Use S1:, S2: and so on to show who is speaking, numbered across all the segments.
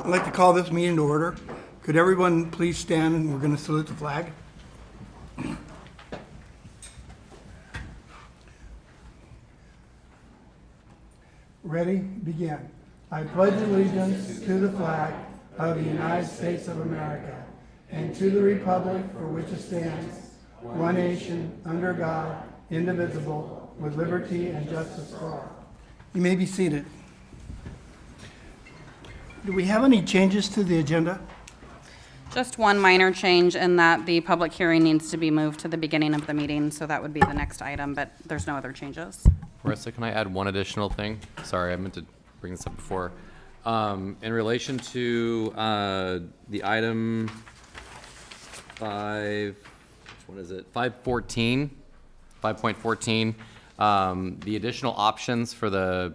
S1: I'd like to call this meeting to order. Could everyone please stand, and we're going to salute the flag. Ready? Begin. I pledge allegiance to the flag of the United States of America and to the republic for which it stands, one nation, under God, indivisible, with liberty and justice for all. You may be seated. Do we have any changes to the agenda?
S2: Just one minor change in that the public hearing needs to be moved to the beginning of the meeting, so that would be the next item, but there's no other changes.
S3: Marissa, can I add one additional thing? Sorry, I meant to bring this up before. In relation to the item 5.14, the additional options for the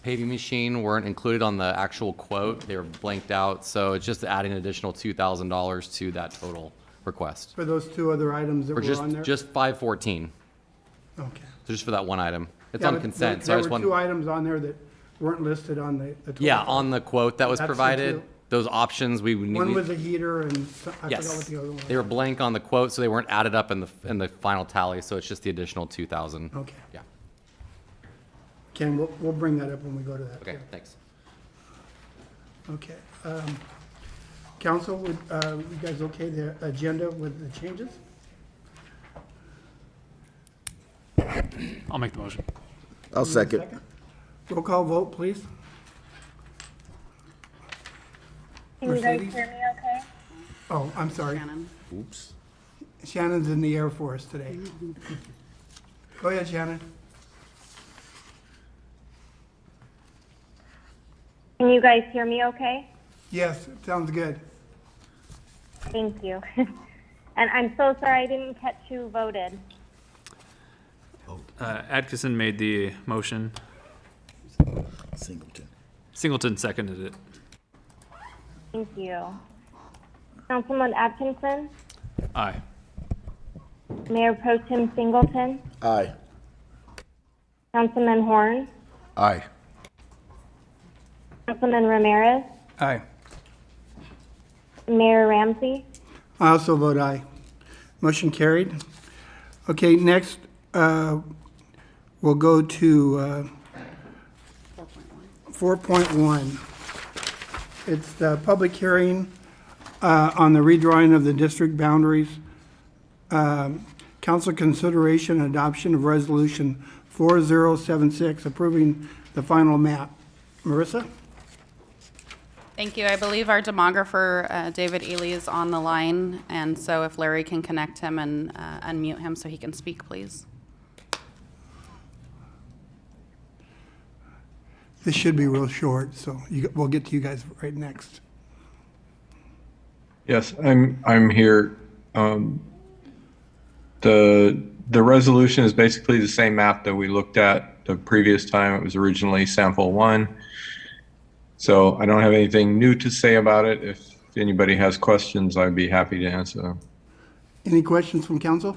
S3: paving machine weren't included on the actual quote. They were blanked out, so it's just adding an additional $2,000 to that total request.
S1: For those two other items that
S3: Or
S1: were on there?
S3: just 5.14,
S1: Okay.
S3: so just for that one item. It's
S1: Yeah,
S3: on
S1: but
S3: consent, so I
S1: there
S3: just
S1: were two
S3: want,
S1: items on there that weren't listed on the total.
S3: yeah, on the quote that was
S1: That's the
S3: provided,
S1: two.
S3: those options, we would need.
S1: One was a heater and I forgot
S3: Yes,
S1: what the other one was.
S3: they were blank on the quote, so they weren't added up in the final tally, so it's just the additional 2,000.
S1: Okay.
S3: Yeah,
S1: Ken, we'll bring that up when we go to that.
S3: okay,
S1: too.
S3: thanks.
S1: Okay. Council, would, you guys okay the agenda with the changes?
S4: I'll make the motion.
S5: I'll second.
S1: Roll call vote, please.
S6: Can you guys
S1: Mercedes?
S6: hear me okay?
S1: Oh, I'm sorry.
S2: Shannon?
S5: Oops.
S1: Shannon's in the Air Force today. Go ahead, Shannon.
S6: Can you guys hear me okay?
S1: Yes, it sounds good.
S6: Thank you. And I'm so sorry I didn't catch who voted.
S4: Atkinson made the motion.
S5: Singleton.
S4: Singleton seconded it.
S6: Thank you. Councilman Atkinson,
S4: Aye.
S6: Mayor Pro Tem Singleton,
S5: Aye.
S6: Councilman Horn,
S5: Aye.
S6: Councilman Ramirez,
S1: Aye.
S6: Mayor Ramsey.
S1: I also vote aye. Motion carried. Okay, next, we'll go to 4.1. It's the public hearing on the redrawing of the district boundaries. Council consideration and adoption of resolution 4076 approving the final map. Marissa?
S2: Thank you. I believe our demographer, David Ely, is on the line, and so if Larry can connect him and unmute him so he can speak, please.
S1: This should be real short, so we'll get to you guys right next.
S7: Yes, I'm here. The resolution is basically the same map that we looked at the previous time. It was originally sample 1. So I don't have anything new to say about it. If anybody has questions, I'd be happy to answer them.
S1: Any questions from council?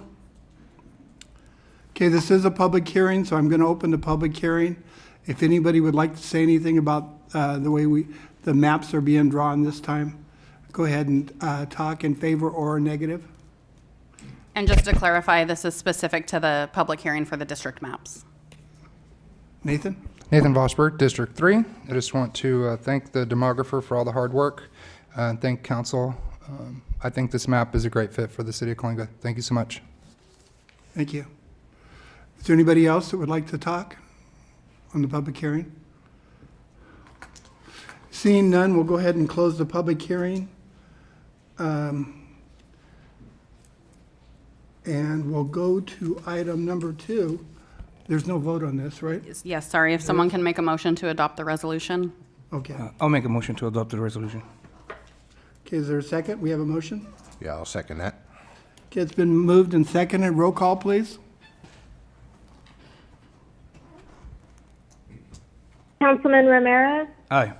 S1: Okay, this is a public hearing, so I'm going to open the public hearing. If anybody would like to say anything about the way the maps are being drawn this time, go ahead and talk in favor or negative.
S2: And just to clarify, this is specific to the public hearing for the district maps.
S1: Nathan?
S8: Nathan Vosberg, District 3. I just want to thank the demographer for all the hard work and thank council. I think this map is a great fit for the city of Kolinga. Thank you so much.
S1: Thank you. Is there anybody else that would like to talk on the public hearing? Seeing none, we'll go ahead and close the public hearing. And we'll go to item number 2. There's no vote on this, right?
S2: Yes, sorry, if someone can make a motion to adopt the resolution.
S1: Okay.
S9: I'll make a motion to adopt the resolution.
S1: Okay, is there a second? We have a motion?
S5: Yeah, I'll second that.
S1: Okay, it's been moved and seconded. Roll call, please.
S6: Councilman Ramirez,
S9: Aye.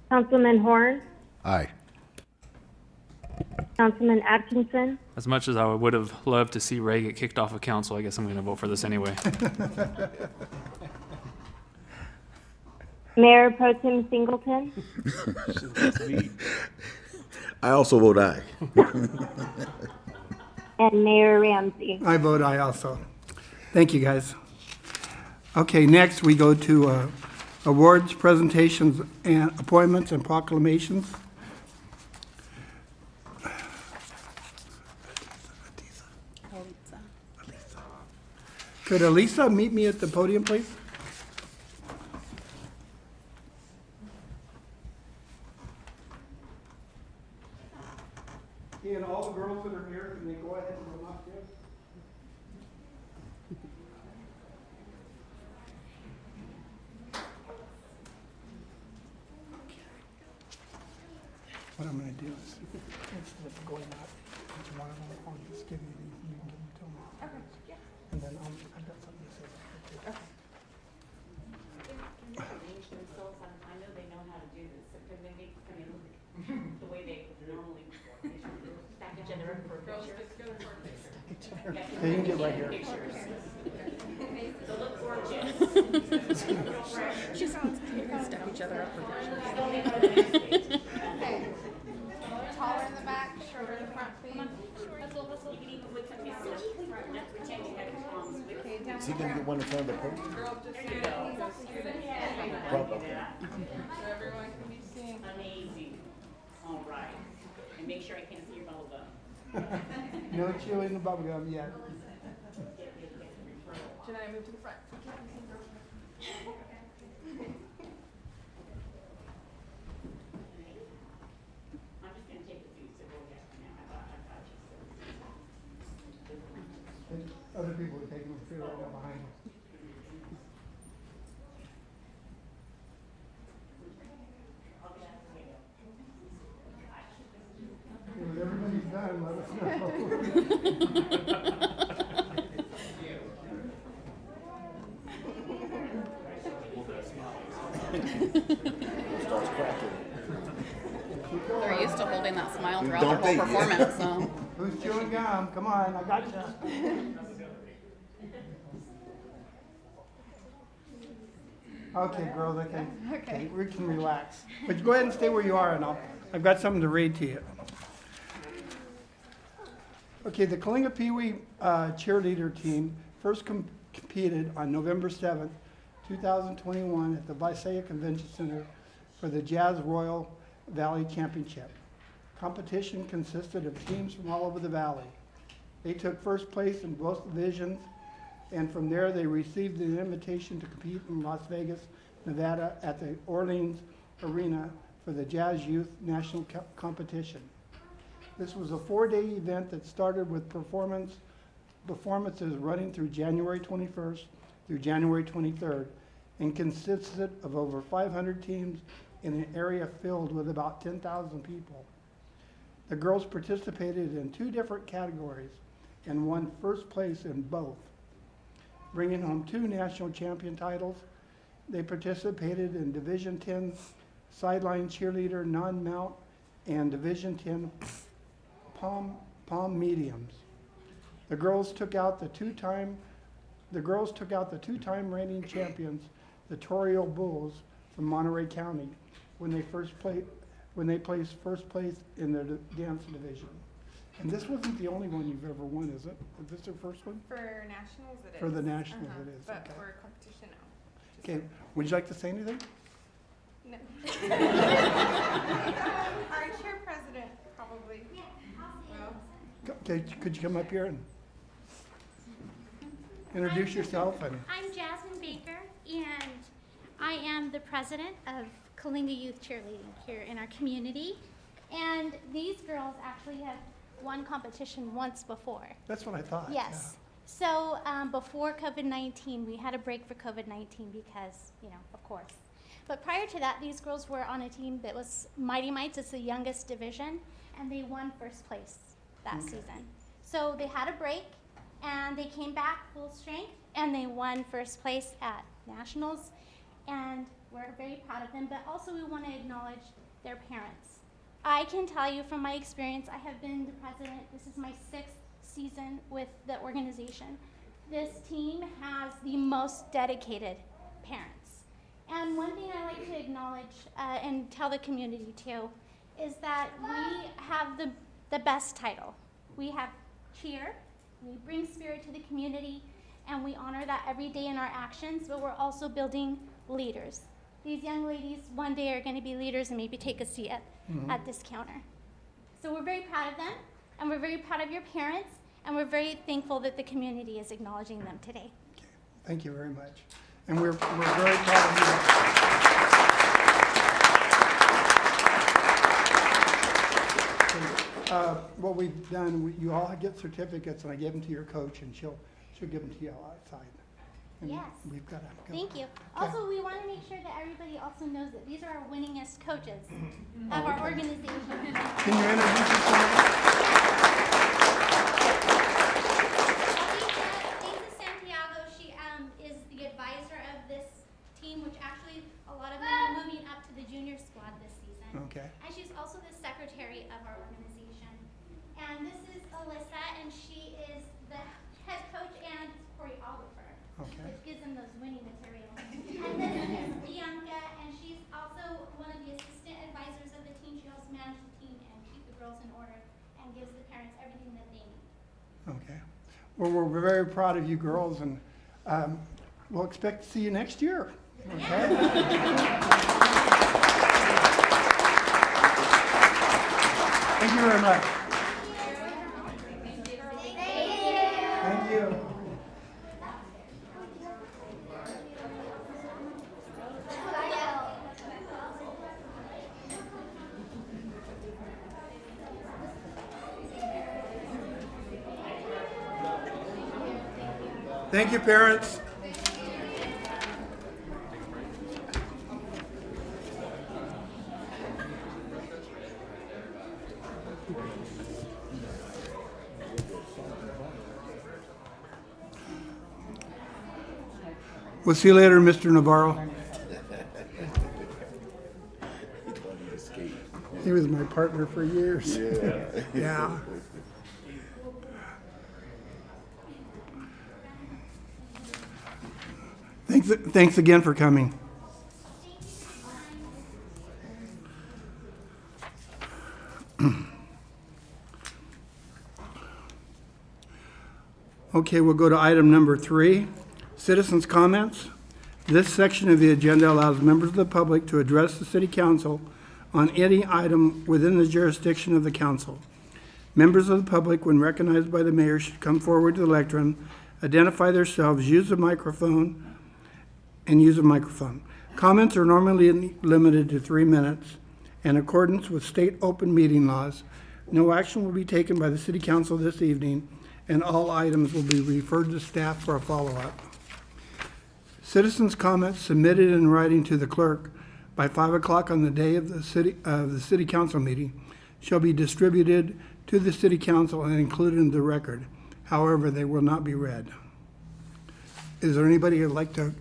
S6: Councilman Horn,
S5: Aye.
S6: Councilman Atkinson,
S4: As much as I would have loved to see Ray get kicked off of council, I guess I'm going to vote for this anyway.
S6: Mayor Pro Tem Singleton,
S5: I also vote aye.
S6: and Mayor Ramsey.
S1: I vote aye also. Thank you, guys. Okay, next we go to awards, presentations, and appointments and proclamations. Could Elisa meet me at the podium, please? And all the girls that are here, can they go ahead and come up here? What I'm gonna do is, instead of going out, each one of them, I'll just give you these, and you can give them to me. Okay, yeah. And then I've got something to say. Okay.
S2: I know they know how to do this, because they make, I mean, the way they normally stack each other up for a picture.
S1: Yeah, you can get right here.
S2: So look gorgeous. Just stack each other up for pictures.
S10: Taller in the back, shorter in the front, please.
S2: You can even wait till you sit in front, just pretend you have your palms with you.
S5: Is he gonna get one in front of the podium?
S10: So everyone can be seen.
S2: Amazing. All right. And make sure I can't see your bubble gum.
S1: No chewing the bubble gum yet.
S10: Should I move to the front?
S2: I'm just gonna take a few, so go ahead now. I got you.
S1: And other people are taking them through right now behind us. When everybody's done, let us know.
S5: Starts cracking.
S2: They're used to holding that smile throughout
S5: Don't
S2: their
S5: they?
S2: whole performance, so.
S1: Who's chewing gum? Come on, I got you. Okay, girls, okay, we can relax. But go ahead and stay where you are, and I've got something to read to you. Okay, the Kolinga Pee Wee cheerleader team first competed on November 7th, 2021 at the Visaya Convention Center for the Jazz Royal Valley Championship. Competition consisted of teams from all over the valley. They took first place in both divisions, and from there they received an invitation to compete in Las Vegas, Nevada at the Orleans Arena for the Jazz Youth National Competition. This was a 4-day event that started with performances running through January 21st through January 23rd, and consisted of over 500 teams in an area filled with about 10,000 people. The girls participated in 2 different categories and won first place in both, bringing home 2 national champion titles. They participated in Division 10 sideline cheerleader non-mount and Division 10 palm mediums. The girls took out the two-time reigning champions, the Torio Bulls from Monterey County, when they placed first place in their dance division. And this wasn't the only one you've ever won, is it? Is this your first one?
S10: For nationals, it is.
S1: For the nationals, it is,
S10: But
S1: okay.
S10: for competition, no.
S1: Okay, would you like to say anything?
S10: No. Our chair president probably will.
S1: Okay, could you come up here and introduce yourself? And
S11: I'm Jasmine Baker, and I am the president of Kolinga Youth Cheerleading here in our community. And these girls actually have won competition once before.
S1: that's what I thought.
S11: Yes. So before COVID-19, we had a break for COVID-19 because, of course. But prior to that, these girls were on a team that was Mighty Mites. It's the youngest division, and they won first place that season. So they had a break, and they came back full strength, and they won first place at nationals, and we're very proud of them. But also, we want to acknowledge their parents. I can tell you from my experience, I have been the president. This is my 6th season with the organization. This team has the most dedicated parents. And one thing I like to acknowledge and tell the community too is that we have the best title. We have cheer, we bring spirit to the community, and we honor that every day in our actions, but we're also building leaders. These young ladies one day are going to be leaders and maybe take a seat at this counter. So we're very proud of them, and we're very proud of your parents, and we're very thankful that the community is acknowledging them today.
S1: Thank you very much. And we're very proud of you. What we've done, you all get certificates, and I gave them to your coach, and she'll give them to you outside. And
S11: Yes.
S1: We've got
S11: Thank you. Also, we want to make sure that everybody also knows that these are our winningest coaches of our organization.
S1: Can you introduce yourself?
S11: Lisa Santiago, she is the advisor of this team, which actually a lot of them are moving up to the junior squad this season.
S1: Okay.
S11: And she's also the secretary of our organization. And this is Alyssa, and she is the head coach and choreographer,
S1: Okay.
S11: which gives them those winning materials. And this is Bianca, and she's also one of the assistant advisors of the team. She helps manage the team and keep the girls in order and gives the parents everything that they need.
S1: Okay. Well, we're very proud of you girls, and we'll expect to see you next year. Okay? Thank you very much. Thank you. Thank you, parents. We'll see you later, Mr. Navarro. He was my partner for years. Yeah. Thanks again for coming. Okay, we'll go to item number 3, citizens' comments. This section of the agenda allows members of the public to address the city council on any item within the jurisdiction of the council. Members of the public, when recognized by the mayor, should come forward to the lectern, identify themselves, use a microphone. Comments are normally limited to 3 minutes. In accordance with state open meeting laws, no action will be taken by the city council this evening, and all items will be referred to staff for a follow-up. Citizens' comments submitted in writing to the clerk by 5 o'clock on the day of the city council meeting shall be distributed to the city council and included in the record. However, they will not be read. Is there anybody who'd like to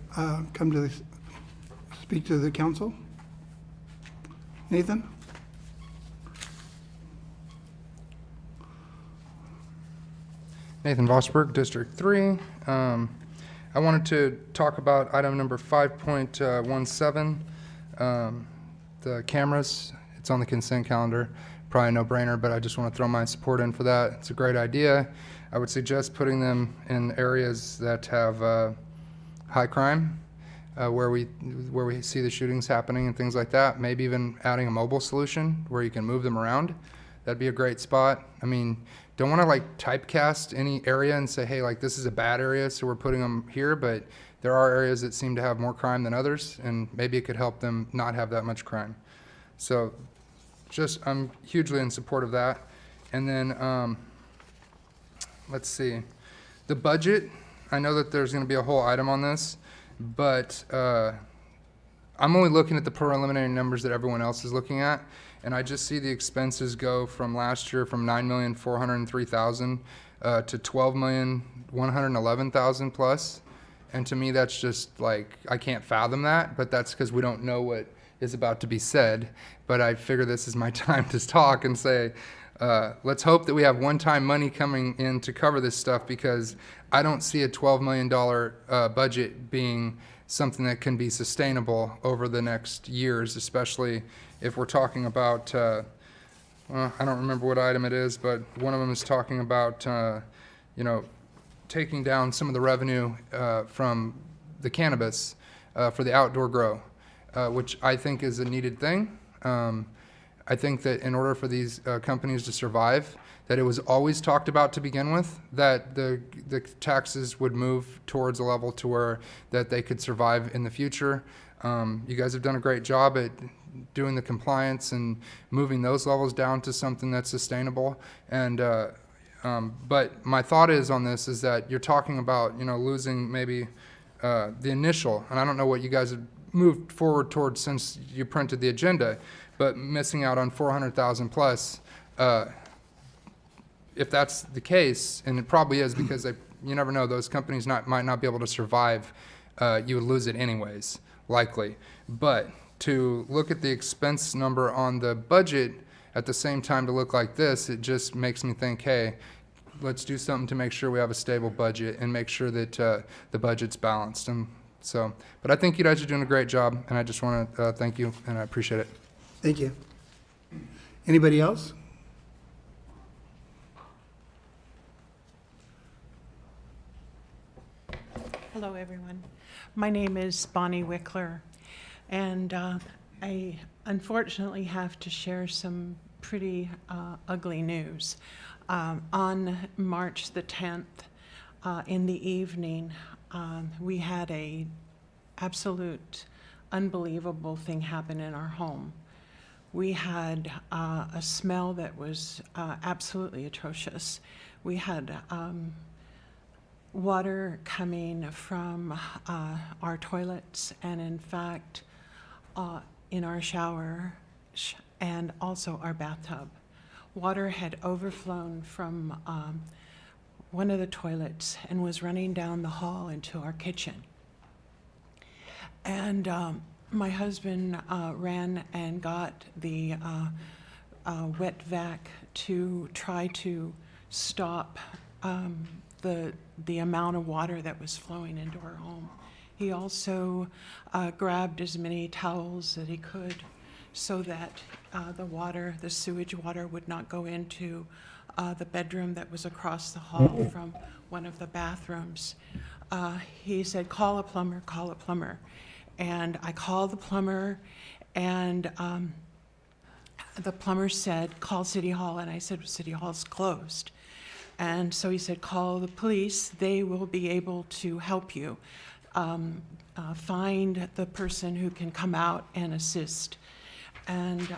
S1: speak to the council? Nathan?
S8: Nathan Vosberg, District 3. I wanted to talk about item number 5.17, the cameras. It's on the consent calendar. Probably a no-brainer, but I just want to throw my support in for that. It's a great idea. I would suggest putting them in areas that have high crime, where we see the shootings happening and things like that. Maybe even adding a mobile solution where you can move them around. That'd be a great spot. I mean, don't want to like typecast any area and say, hey, like this is a bad area, so we're putting them here, but there are areas that seem to have more crime than others, and maybe it could help them not have that much crime. So I'm hugely in support of that. And then, let's see, the budget, I know that there's going to be a whole item on this, but I'm only looking at the preliminary numbers that everyone else is looking at, and I just see the expenses go from last year from $9,403,000 to $12,111,000 plus, and to me that's just like, I can't fathom that, but that's because we don't know what is about to be said. But I figure this is my time to talk and say, let's hope that we have one-time money coming in to cover this stuff, because I don't see a $12 million budget being something that can be sustainable over the next years, especially if we're talking about, well, I don't remember what item it is, but one of them is talking about, you know, taking down some of the revenue from the cannabis for the outdoor grow, which I think is a needed thing. I think that in order for these companies to survive, that it was always talked about to begin with, that the taxes would move towards a level to where that they could survive in the future. You guys have done a great job at doing the compliance and moving those levels down to something that's sustainable. And but my thought is on this is that you're talking about, you know, losing maybe the initial, and I don't know what you guys have moved forward towards since you printed the agenda, but missing out on 400,000 plus. If that's the case, and it probably is because you never know, those companies might not be able to survive, you would lose it anyways, likely. But to look at the expense number on the budget at the same time to look like this, it just makes me think, hey, let's do something to make sure we have a stable budget and make sure that the budget's balanced. And so, but I think you guys are doing a great job, and I just want to thank you, and I appreciate it.
S1: Thank you. Anybody else?
S12: Hello, everyone. My name is Bonnie Wickler, and I unfortunately have to share some pretty ugly news. On March the 10th, in the evening, we had a absolute unbelievable thing happen in our home. We had a smell that was absolutely atrocious. We had water coming from our toilets, and in fact, in our shower and also our bathtub. Water had overflown from one of the toilets and was running down the hall into our kitchen. And my husband ran and got the wet vac to try to stop the amount of water that was flowing into our home. He also grabbed as many towels that he could so that the sewage water would not go into the bedroom that was across the hall from one of the bathrooms. He said, call a plumber, call a plumber. And I called the plumber, and the plumber said, call City Hall. And I said, City Hall's closed. And so he said, call the police. They will be able to help you. Find the person who can come out and assist. And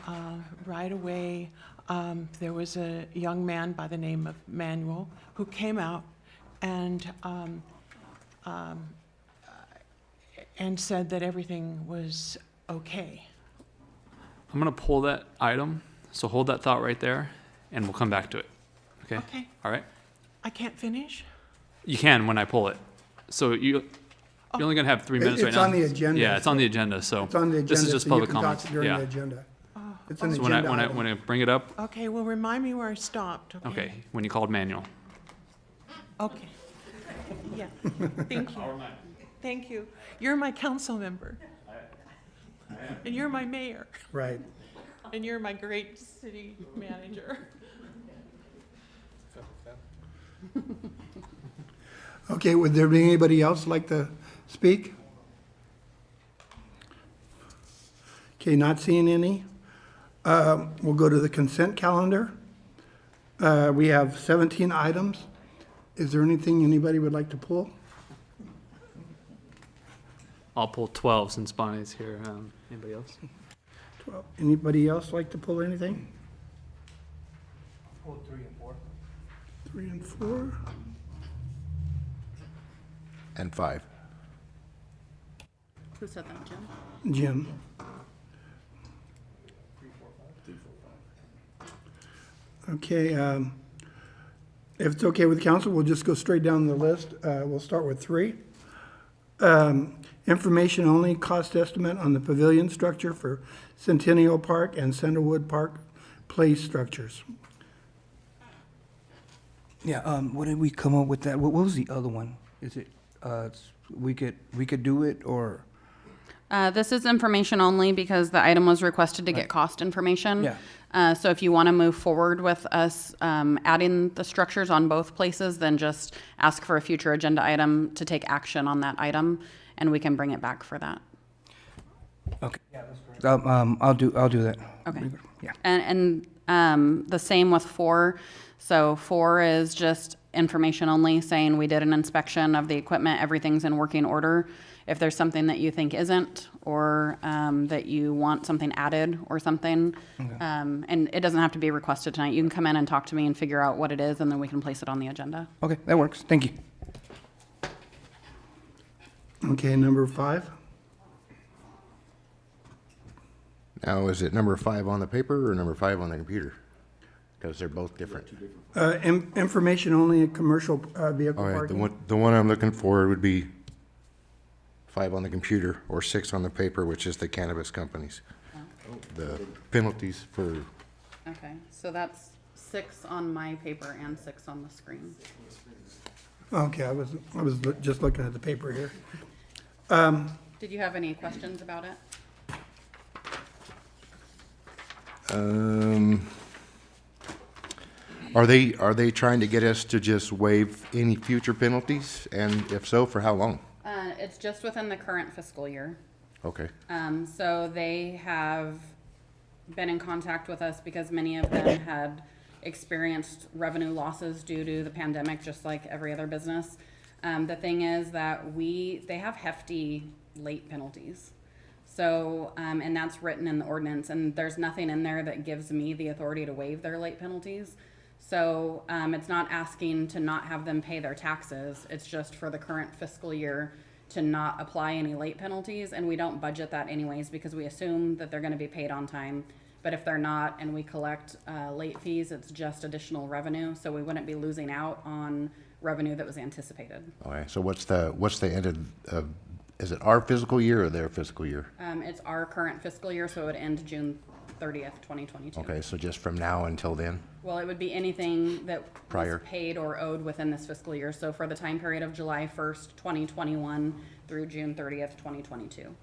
S12: right away, there was a young man by the name of Manuel who came out and said that everything was okay.
S4: I'm going to pull that item, so hold that thought right there, and we'll come back to it. Okay?
S12: Okay.
S4: All right?
S12: I can't finish?
S4: You can when I pull it. So you're only going to have 3 minutes right
S1: It's
S4: now.
S1: on the agenda.
S4: Yeah, it's on the agenda, so
S1: It's on the agenda.
S4: this is just
S1: so
S4: public
S1: you can
S4: comments.
S1: talk during
S4: Yeah.
S1: the agenda. It's an
S4: So
S1: agenda
S4: when
S1: item.
S4: I bring it up,
S12: Okay, well, remind me where I stopped, okay?
S4: okay, when you called manual.
S12: Okay. Yeah, thank you. Thank you. You're my council member. And you're my mayor.
S1: Right.
S12: And you're my great city manager.
S1: Okay, would there be anybody else like to speak? Okay, not seeing any. We'll go to the consent calendar. We have 17 items. Is there anything anybody would like to pull?
S4: I'll pull 12 since Bonnie's here. Anybody else?
S1: 12. Anybody else like to pull anything?
S9: Pull 3 and 4.
S1: 3 and 4.
S5: And 5.
S2: Who said that, Jim?
S1: Jim. Okay, if it's okay with council, we'll just go straight down the list. We'll start with 3. Information only cost estimate on the pavilion structure for Centennial Park and Centerwood Park Place structures.
S9: Yeah, what did we come up with that? What was the other one? Is it we could do it, or?
S2: This is information only because the item was requested to get cost information.
S9: Yeah.
S2: So if you want to move forward with us adding the structures on both places, then just ask for a future agenda item to take action on that item, and we can bring it back for that.
S9: Okay. I'll do that.
S2: Okay.
S9: Yeah.
S2: And the same with 4. So 4 is just information only, saying we did an inspection of the equipment, everything's in working order. If there's something that you think isn't, or that you want something added or something, and it doesn't have to be requested tonight, you can come in and talk to me and figure out what it is, and then we can place it on the agenda.
S9: Okay, that works. Thank you.
S1: Okay, number 5.
S13: Now, is it number 5 on the paper or number 5 on the computer? Because they're both different.
S1: Information only, commercial vehicle
S13: All right,
S1: parking.
S13: the one I'm looking for would be 5 on the computer or 6 on the paper, which is the cannabis companies. The penalties for,
S2: Okay, so that's 6 on my paper and 6 on the screen.
S1: Okay, I was just looking at the paper here.
S2: Did you have any questions about it?
S13: are they trying to get us to just waive any future penalties? And if so, for how long?
S2: It's just within the current fiscal year.
S13: Okay.
S2: So they have been in contact with us because many of them had experienced revenue losses due to the pandemic, just like every other business. The thing is that they have hefty late penalties. So, and that's written in the ordinance, and there's nothing in there that gives me the authority to waive their late penalties. So it's not asking to not have them pay their taxes. It's just for the current fiscal year to not apply any late penalties, and we don't budget that anyways because we assume that they're going to be paid on time. But if they're not and we collect late fees, it's just additional revenue, so we wouldn't be losing out on revenue that was anticipated.
S13: All right, so what's the end of, is it our fiscal year or their fiscal year?
S2: It's our current fiscal year, so it would end June 30th, 2022.
S13: Okay, so just from now until then?
S2: Well, it would be anything that
S13: Prior.
S2: was paid or owed within this fiscal year. So for the time period of July 1st, 2021 through June 30th, 2022.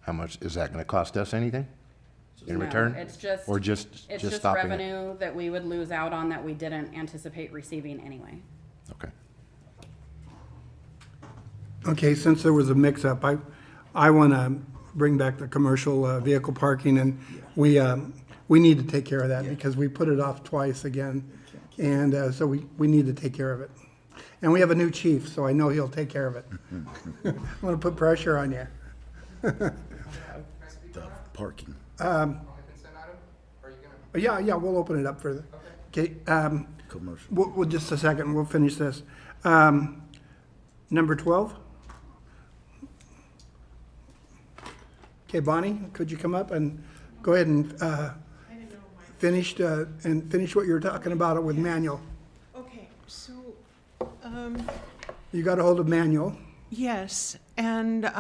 S13: How much, is that gonna cost us anything in
S2: No,
S13: return?
S2: It's just,
S13: Or just
S2: it's just
S13: stopping it?
S2: revenue that we would lose out on that we didn't anticipate receiving anyway.
S13: Okay.
S1: Okay, since there was a mix-up, I want to bring back the commercial vehicle parking, and we need to take care of that because we put it off twice again, and so we need to take care of it. And we have a new chief, so I know he'll take care of it. I want to put pressure on you.
S5: The parking.
S1: Yeah, we'll open it up further. Okay,
S5: Commercial.
S1: we'll just a second, we'll finish this. Number 12? Okay, Bonnie, could you come up and go ahead and finish what you were talking about with manual?
S12: Okay, so,
S1: You got a hold of manual.
S12: yes, and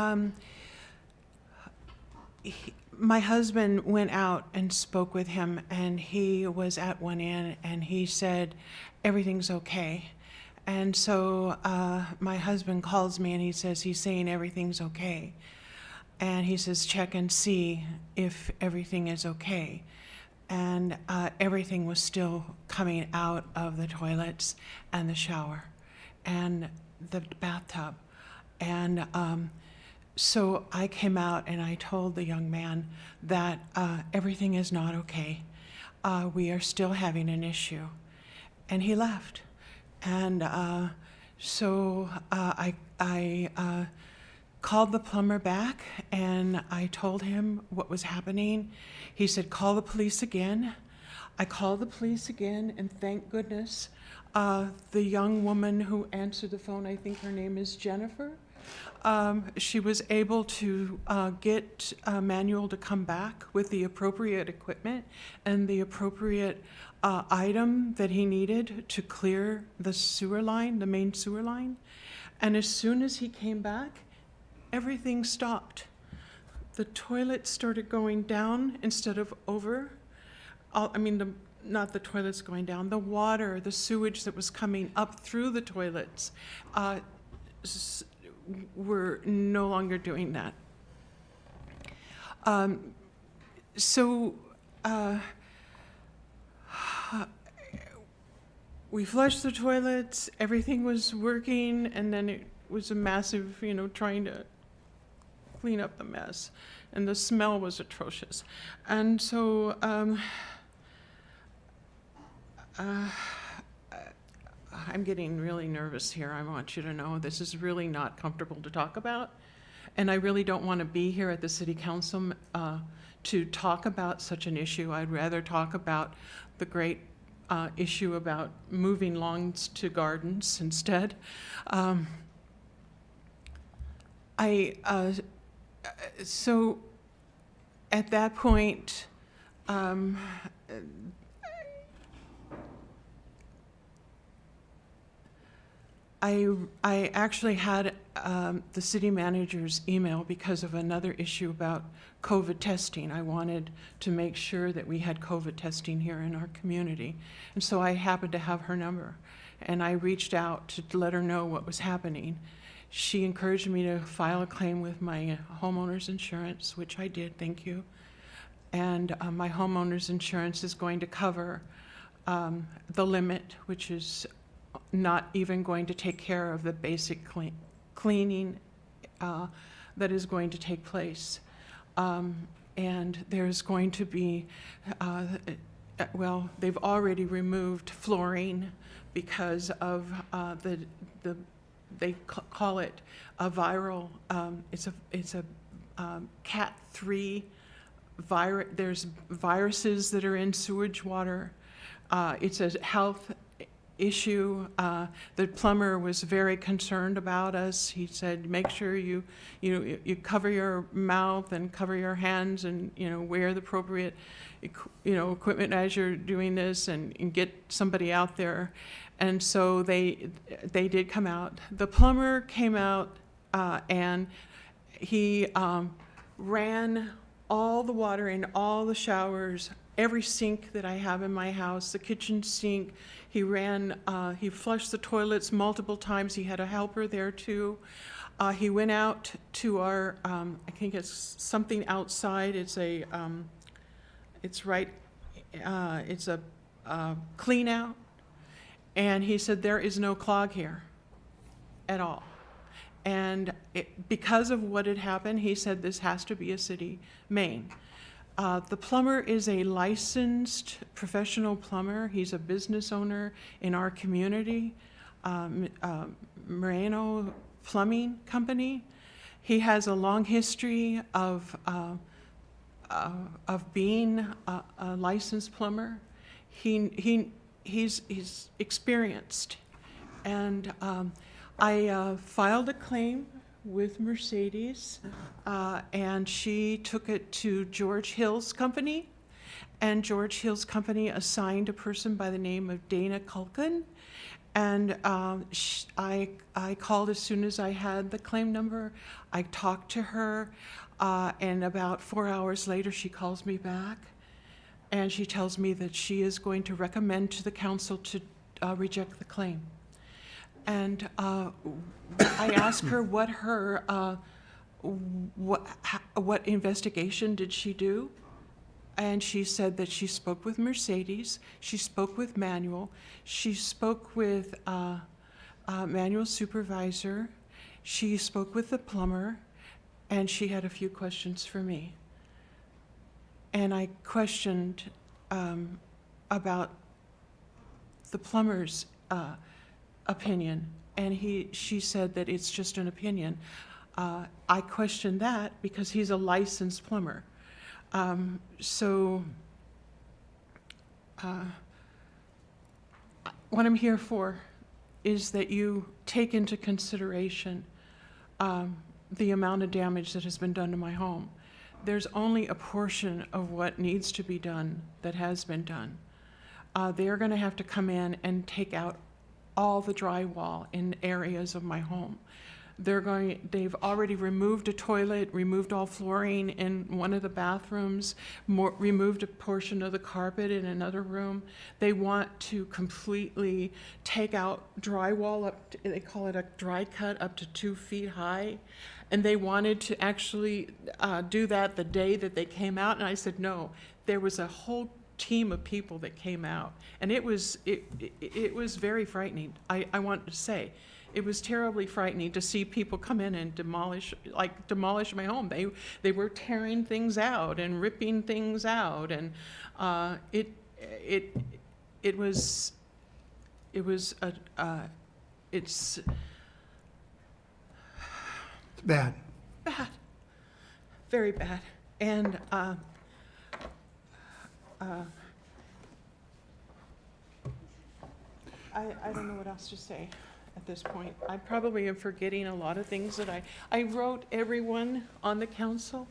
S12: my husband went out and spoke with him, and he was at one end, and he said, everything's okay. And so my husband calls me, and he says he's saying everything's okay. And he says, check and see if everything is okay. And everything was still coming out of the toilets and the shower and the bathtub. And so I came out and I told the young man that everything is not okay. We are still having an issue. And he left. And so I called the plumber back and I told him what was happening. He said, call the police again. I called the police again, and thank goodness the young woman who answered the phone, I think her name is Jennifer, she was able to get Manuel to come back with the appropriate equipment and the appropriate item that he needed to clear the sewer line, the main sewer line. And as soon as he came back, everything stopped. The toilet started going down instead of over. Not the toilets going down, the water, the sewage that was coming up through the toilets we're no longer doing that. So we flushed the toilets, everything was working, and then it was a massive, trying to clean up the mess. And the smell was atrocious. And so I'm getting really nervous here. I want you to know this is really not comfortable to talk about. And I really don't want to be here at the City Council to talk about such an issue. I'd rather talk about the great issue about moving lawns to gardens instead. So at that point, I actually had the city manager's email because of another issue about COVID testing. I wanted to make sure that we had COVID testing here in our community. And so I happened to have her number. And I reached out to let her know what was happening. She encouraged me to file a claim with my homeowner's insurance, which I did, thank you. And my homeowner's insurance is going to cover the limit, which is not even going to take care of the basic cleaning that is going to take place. And there's going to be, well, they've already removed fluorine because of they call it a viral, it's a Cat3 virus. There's viruses that are in sewage water. It's a health issue. The plumber was very concerned about us. He said, make sure you cover your mouth and cover your hands and wear the appropriate equipment as you're doing this and get somebody out there. And so they did come out. The plumber came out and he ran all the water in all the showers, every sink that I have in my house, the kitchen sink. He flushed the toilets multiple times. He had a helper there too. He went out to our, I think it's something outside. It's a clean out. And he said, there is no clog here at all. And because of what had happened, he said this has to be a city main. The plumber is a licensed professional plumber. He's a business owner in our community, Moreno Plumbing Company. He has a long history of being a licensed plumber. He's experienced. And I filed a claim with Mercedes, and she took it to George Hill's company, and George Hill's company assigned a person by the name of Dana Culkin, and I called as soon as I had the claim number. I talked to her, and about 4 hours later she calls me back, and she tells me that she is going to recommend to the council to reject the claim. And I asked her what investigation did she do, and she said that she spoke with Mercedes, she spoke with Manuel, she spoke with Manuel's supervisor, she spoke with the plumber, and she had a few questions for me. And I questioned about the plumber's opinion, and she said that it's just an opinion. I questioned that because he's a licensed plumber. So what I'm here for is that you take into consideration the amount of damage that has been done to my home. There's only a portion of what needs to be done that has been done. They're going to have to come in and take out all the drywall in areas of my home. they've already removed a toilet, removed all flooring in one of the bathrooms, removed a portion of the carpet in another room. They want to completely take out drywall up, they call it a dry cut, up to 2 feet high. And they wanted to actually do that the day that they came out. And I said, no, there was a whole team of people that came out. And it was very frightening, I want to say. It was terribly frightening to see people come in and demolish my home. They were tearing things out and ripping things out, and it's
S1: bad.
S12: Bad, very bad, and I don't know what else to say at this point. I probably am forgetting a lot of things that I wrote everyone on the council.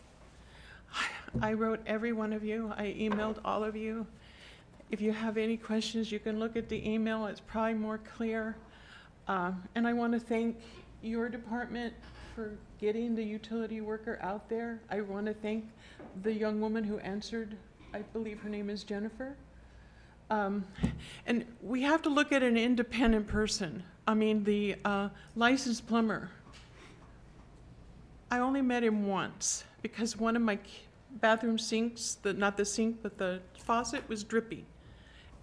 S12: I wrote every one of you. I emailed all of you. If you have any questions, you can look at the email. It's probably more clear. And I want to thank your department for getting the utility worker out there. I want to thank the young woman who answered. I believe her name is Jennifer. And we have to look at an independent person. I mean, the licensed plumber. I only met him once because one of my bathroom sinks, not the sink, but the faucet was dripping.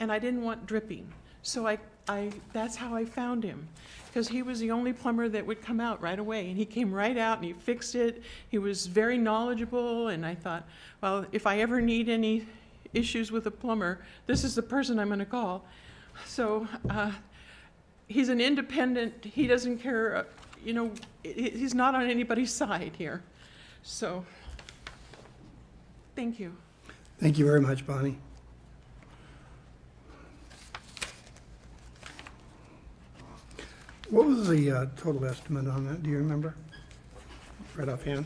S12: And I didn't want dripping. So that's how I found him, because he was the only plumber that would come out right away. And he came right out and he fixed it. He was very knowledgeable. And I thought, well, if I ever need any issues with a plumber, this is the person I'm going to call. So he's an independent. He doesn't care, he's not on anybody's side here. So thank you.
S1: Thank you very much, Bonnie. What was the total estimate on that? Do you remember? Right offhand?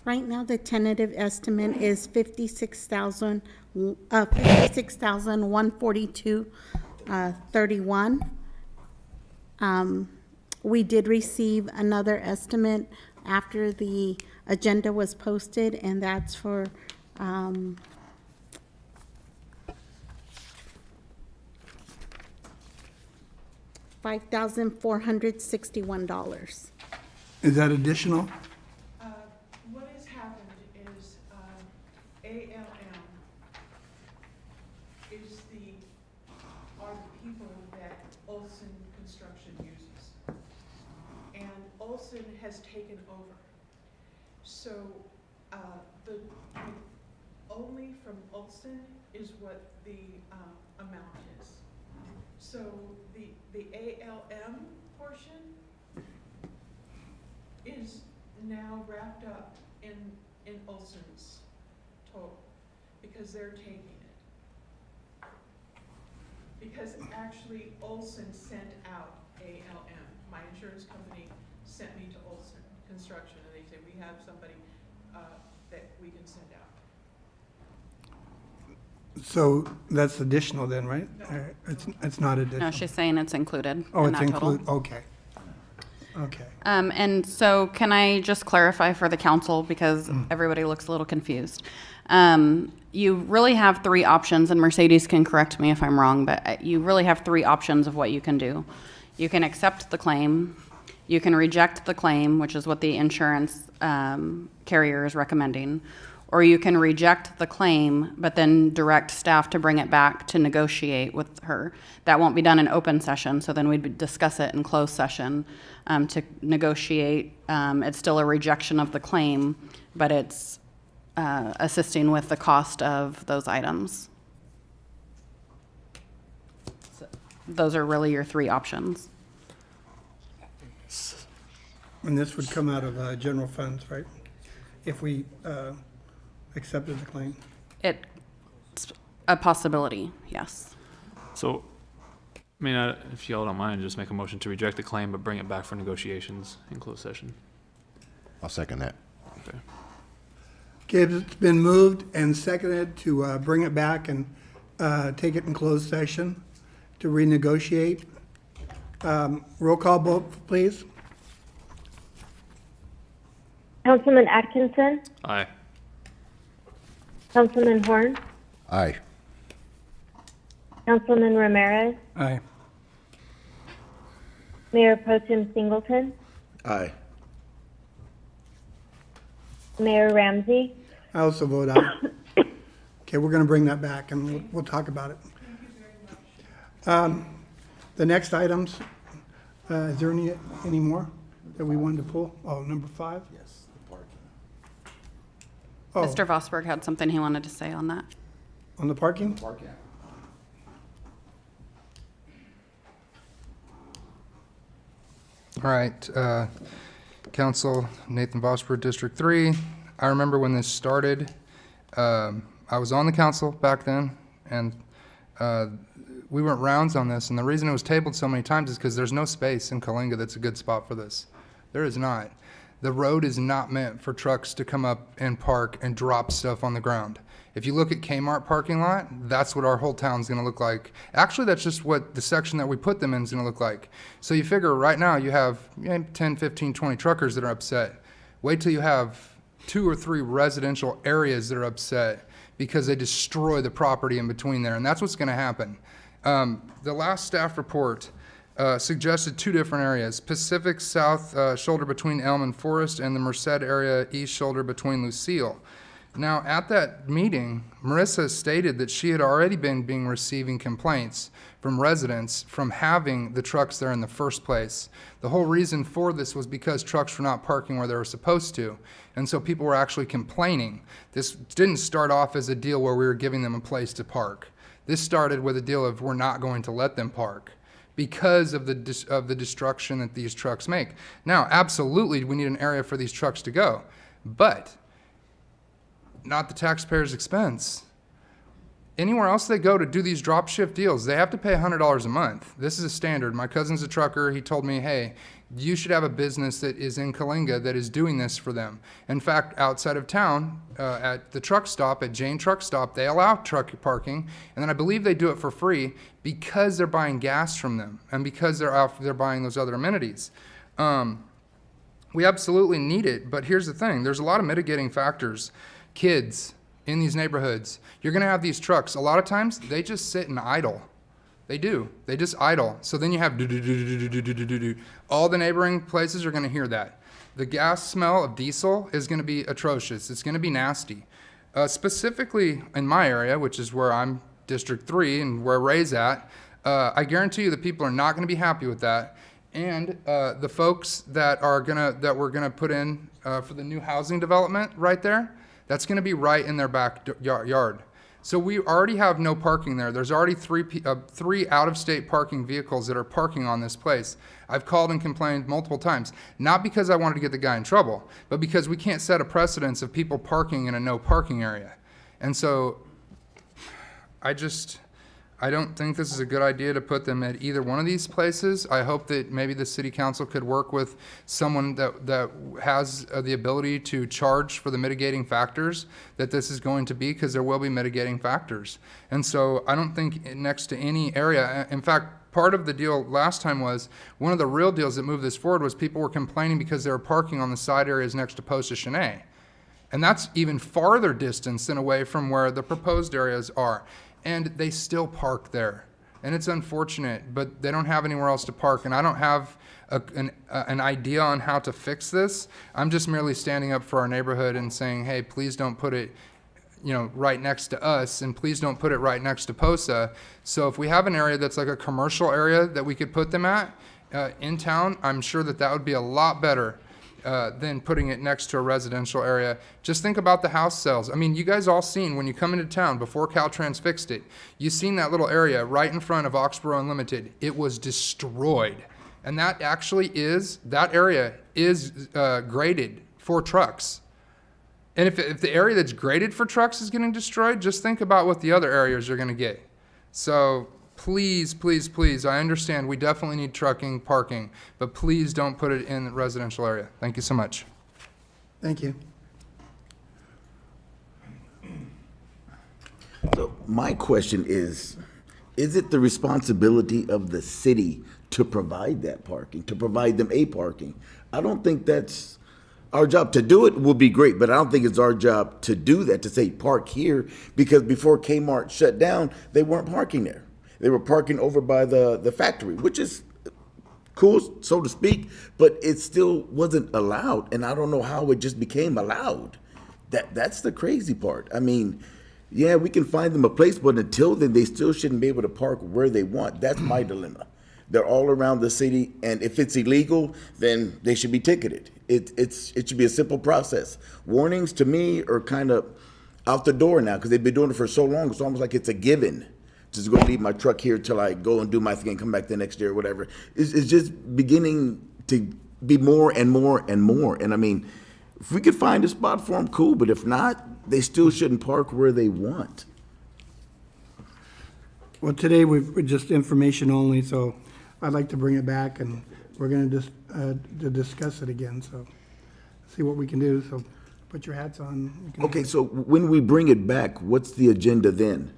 S14: Right now, the tentative estimate is $56,142.31. We did receive another estimate after the agenda was posted, and that's for $5,461.
S1: Is that additional?
S12: What has happened is ALM are the people that Olson Construction uses. And Olson has taken over. So the only from Olson is what the amount is. So the ALM portion is now wrapped up in Olson's total, because they're taking it. Because actually Olson sent out ALM. My insurance company sent me to Olson Construction, and they said, we have somebody that we can send out.
S1: So that's additional then, right?
S12: No.
S1: It's not additional.
S2: No, she's saying it's included
S1: Oh,
S2: in
S1: it's
S2: that total.
S1: included, okay. Okay.
S2: And so can I just clarify for the council, because everybody looks a little confused. You really have three options, and Mercedes can correct me if I'm wrong, but you really have three options of what you can do. You can accept the claim, you can reject the claim, which is what the insurance carrier is recommending, or you can reject the claim, but then direct staff to bring it back to negotiate with her. That won't be done in open session, so then we'd discuss it in closed session to negotiate. It's still a rejection of the claim, but it's assisting with the cost of those items. So those are really your three options.
S1: And this would come out of general funds, right? If we accepted the claim?
S2: It's a possibility, yes.
S4: So, I mean, if y'all don't mind, just make a motion to reject the claim, but bring it back for negotiations in closed session.
S13: I'll second that.
S4: Okay.
S1: Okay, it's been moved and seconded to bring it back and take it in closed session to renegotiate. Roll call vote, please.
S6: Councilman Atkinson,
S4: Aye.
S6: Councilman Horn,
S13: Aye.
S6: Councilman Ramirez,
S9: Aye.
S6: Mayor Pro Tem Singleton,
S5: Aye.
S6: Mayor Ramsey.
S1: I also vote aye. Okay, we're going to bring that back, and we'll talk about it. The next items, is there any more that we wanted to pull? Oh, number 5?
S5: Yes, the parking.
S1: Oh,
S2: Mr. Vosberg had something he wanted to say on that.
S1: on the parking?
S5: Parking.
S8: All right, Council, Nathan Vosper, District 3. I remember when this started, I was on the council back then, and we went rounds on this, and the reason it was tabled so many times is because there's no space in Kolinga that's a good spot for this. There is not. The road is not meant for trucks to come up and park and drop stuff on the ground. If you look at Kmart parking lot, that's what our whole town's gonna look like. Actually, that's just what the section that we put them in is gonna look like. So you figure right now you have 10, 15, 20 truckers that are upset. Wait till you have 2 or 3 residential areas that are upset because they destroy the property in between there, and that's what's gonna happen. The last staff report suggested 2 different areas: Pacific South shoulder between Elm and Forest, and the Merced area east shoulder between Lucille. Now, at that meeting, Marissa stated that she had already been receiving complaints from residents from having the trucks there in the first place. The whole reason for this was because trucks were not parking where they were supposed to, and so people were actually complaining. This didn't start off as a deal where we were giving them a place to park. This started with a deal of we're not going to let them park because of the destruction that these trucks make. Now, absolutely, we need an area for these trucks to go, but not the taxpayer's expense. Anywhere else they go to do these drop shift deals, they have to pay $100 a month. This is a standard. My cousin's a trucker. He told me, hey, you should have a business that is in Kolinga that is doing this for them. In fact, outside of town, at the truck stop, at Jane Truck Stop, they allow truck parking, and then I believe they do it for free because they're buying gas from them and because they're buying those other amenities. We absolutely need it, but here's the thing. There's a lot of mitigating factors. Kids in these neighborhoods, you're gonna have these trucks. A lot of times, they just sit and idle. They do. They just idle. So then you have do-do-do-do-do-do-do-do-do. All the neighboring places are gonna hear that. The gas smell of diesel is gonna be atrocious. It's gonna be nasty. Specifically in my area, which is where I'm District 3 and where Ray's at, I guarantee you that people are not gonna be happy with that. And the folks that we're gonna put in for the new housing development right there, that's going to be right in their backyard. So we already have no parking there. There's already three out-of-state parking vehicles that are parking on this place. I've called and complained multiple times, not because I wanted to get the guy in trouble, but because we can't set a precedence of people parking in a no parking area. And so I don't think this is a good idea to put them at either one of these places. I hope that maybe the city council could work with someone that has the ability to charge for the mitigating factors that this is going to be, because there will be mitigating factors. And so I don't think next to any area, in fact, part of the deal last time was, one of the real deals that moved this forward was people were complaining because they were parking on the side areas next to Post of Chenet. And that's even farther distance than away from where the proposed areas are. And they still park there. And it's unfortunate, but they don't have anywhere else to park. And I don't have an idea on how to fix this. I'm just merely standing up for our neighborhood and saying, hey, please don't put it right next to us, and please don't put it right next to POSA. So if we have an area that's like a commercial area that we could put them at in town, I'm sure that would be a lot better than putting it next to a residential area. Just think about the house sales. I mean, you guys all seen when you come into town before Caltrans fixed it, you seen that little area right in front of Oxborough Unlimited. It was destroyed. And that area is graded for trucks. And if the area that's graded for trucks is getting destroyed, just think about what the other areas are gonna get. So please, please, please, I understand we definitely need trucking, parking, but please don't put it in the residential area. Thank you so much.
S1: Thank you.
S5: So my question is it the responsibility of the city to provide that parking, to provide them a parking. I don't think that's our job. To do it will be great, but I don't think it's our job to do that, to say park here, because before Kmart shut down, they weren't parking there. They were parking over by the factory, which is cool, so to speak, but it still wasn't allowed, and I don't know how it just became allowed. That's the crazy part. I mean, yeah, we can find them a place, but until then, they still shouldn't be able to park where they want. That's my dilemma. They're all around the city, and if it's illegal, then they should be ticketed. It should be a simple process. Warnings, to me, are kind of out the door now, because they've been doing it for so long, it's almost like it's a given. Just going to leave my truck here till I go and do my thing and come back the next day or whatever. It's just beginning to be more and more and more. And I mean, if we could find a spot for them, cool. But if not, they still shouldn't park where they want.
S1: Well, today we're just information only, so I'd like to bring it back, and we're going to discuss it again, so see what we can do. So put your hats on.
S5: Okay, so when we bring it back, what's the agenda then?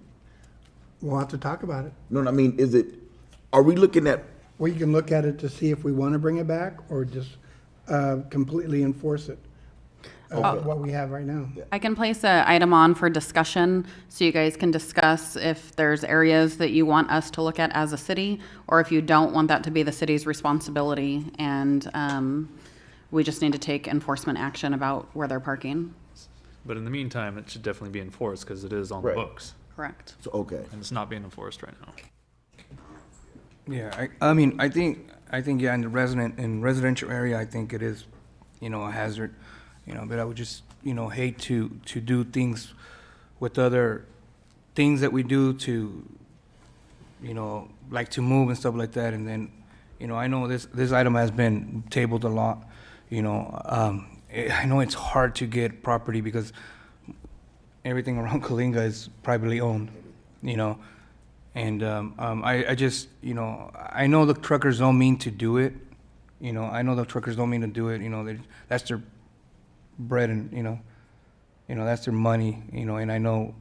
S1: We'll have to talk about it.
S5: No, I mean, are we looking at?
S1: We can look at it to see if we want to bring it back or just completely enforce it, what we have right now.
S2: I can place an item on for discussion, so you guys can discuss if there's areas that you want us to look at as a city, or if you don't want that to be the city's responsibility, and we just need to take enforcement action about where they're parking.
S4: But in the meantime, it should definitely be enforced because it is on
S5: Right.
S4: the books.
S2: Correct.
S5: So, okay.
S4: And it's not being enforced right now.
S9: Yeah, I mean, I think, yeah, in residential area, I think it is, a hazard, but I would just, hate to do things with other things that we do to, like to move and stuff like that, and then, I know this item has been tabled a lot, I know it's hard to get property because everything around Kolinga is privately owned, and I just, I know the truckers don't mean to do it, I know the truckers don't mean to do it, that's their bread and, that's their money, and I know,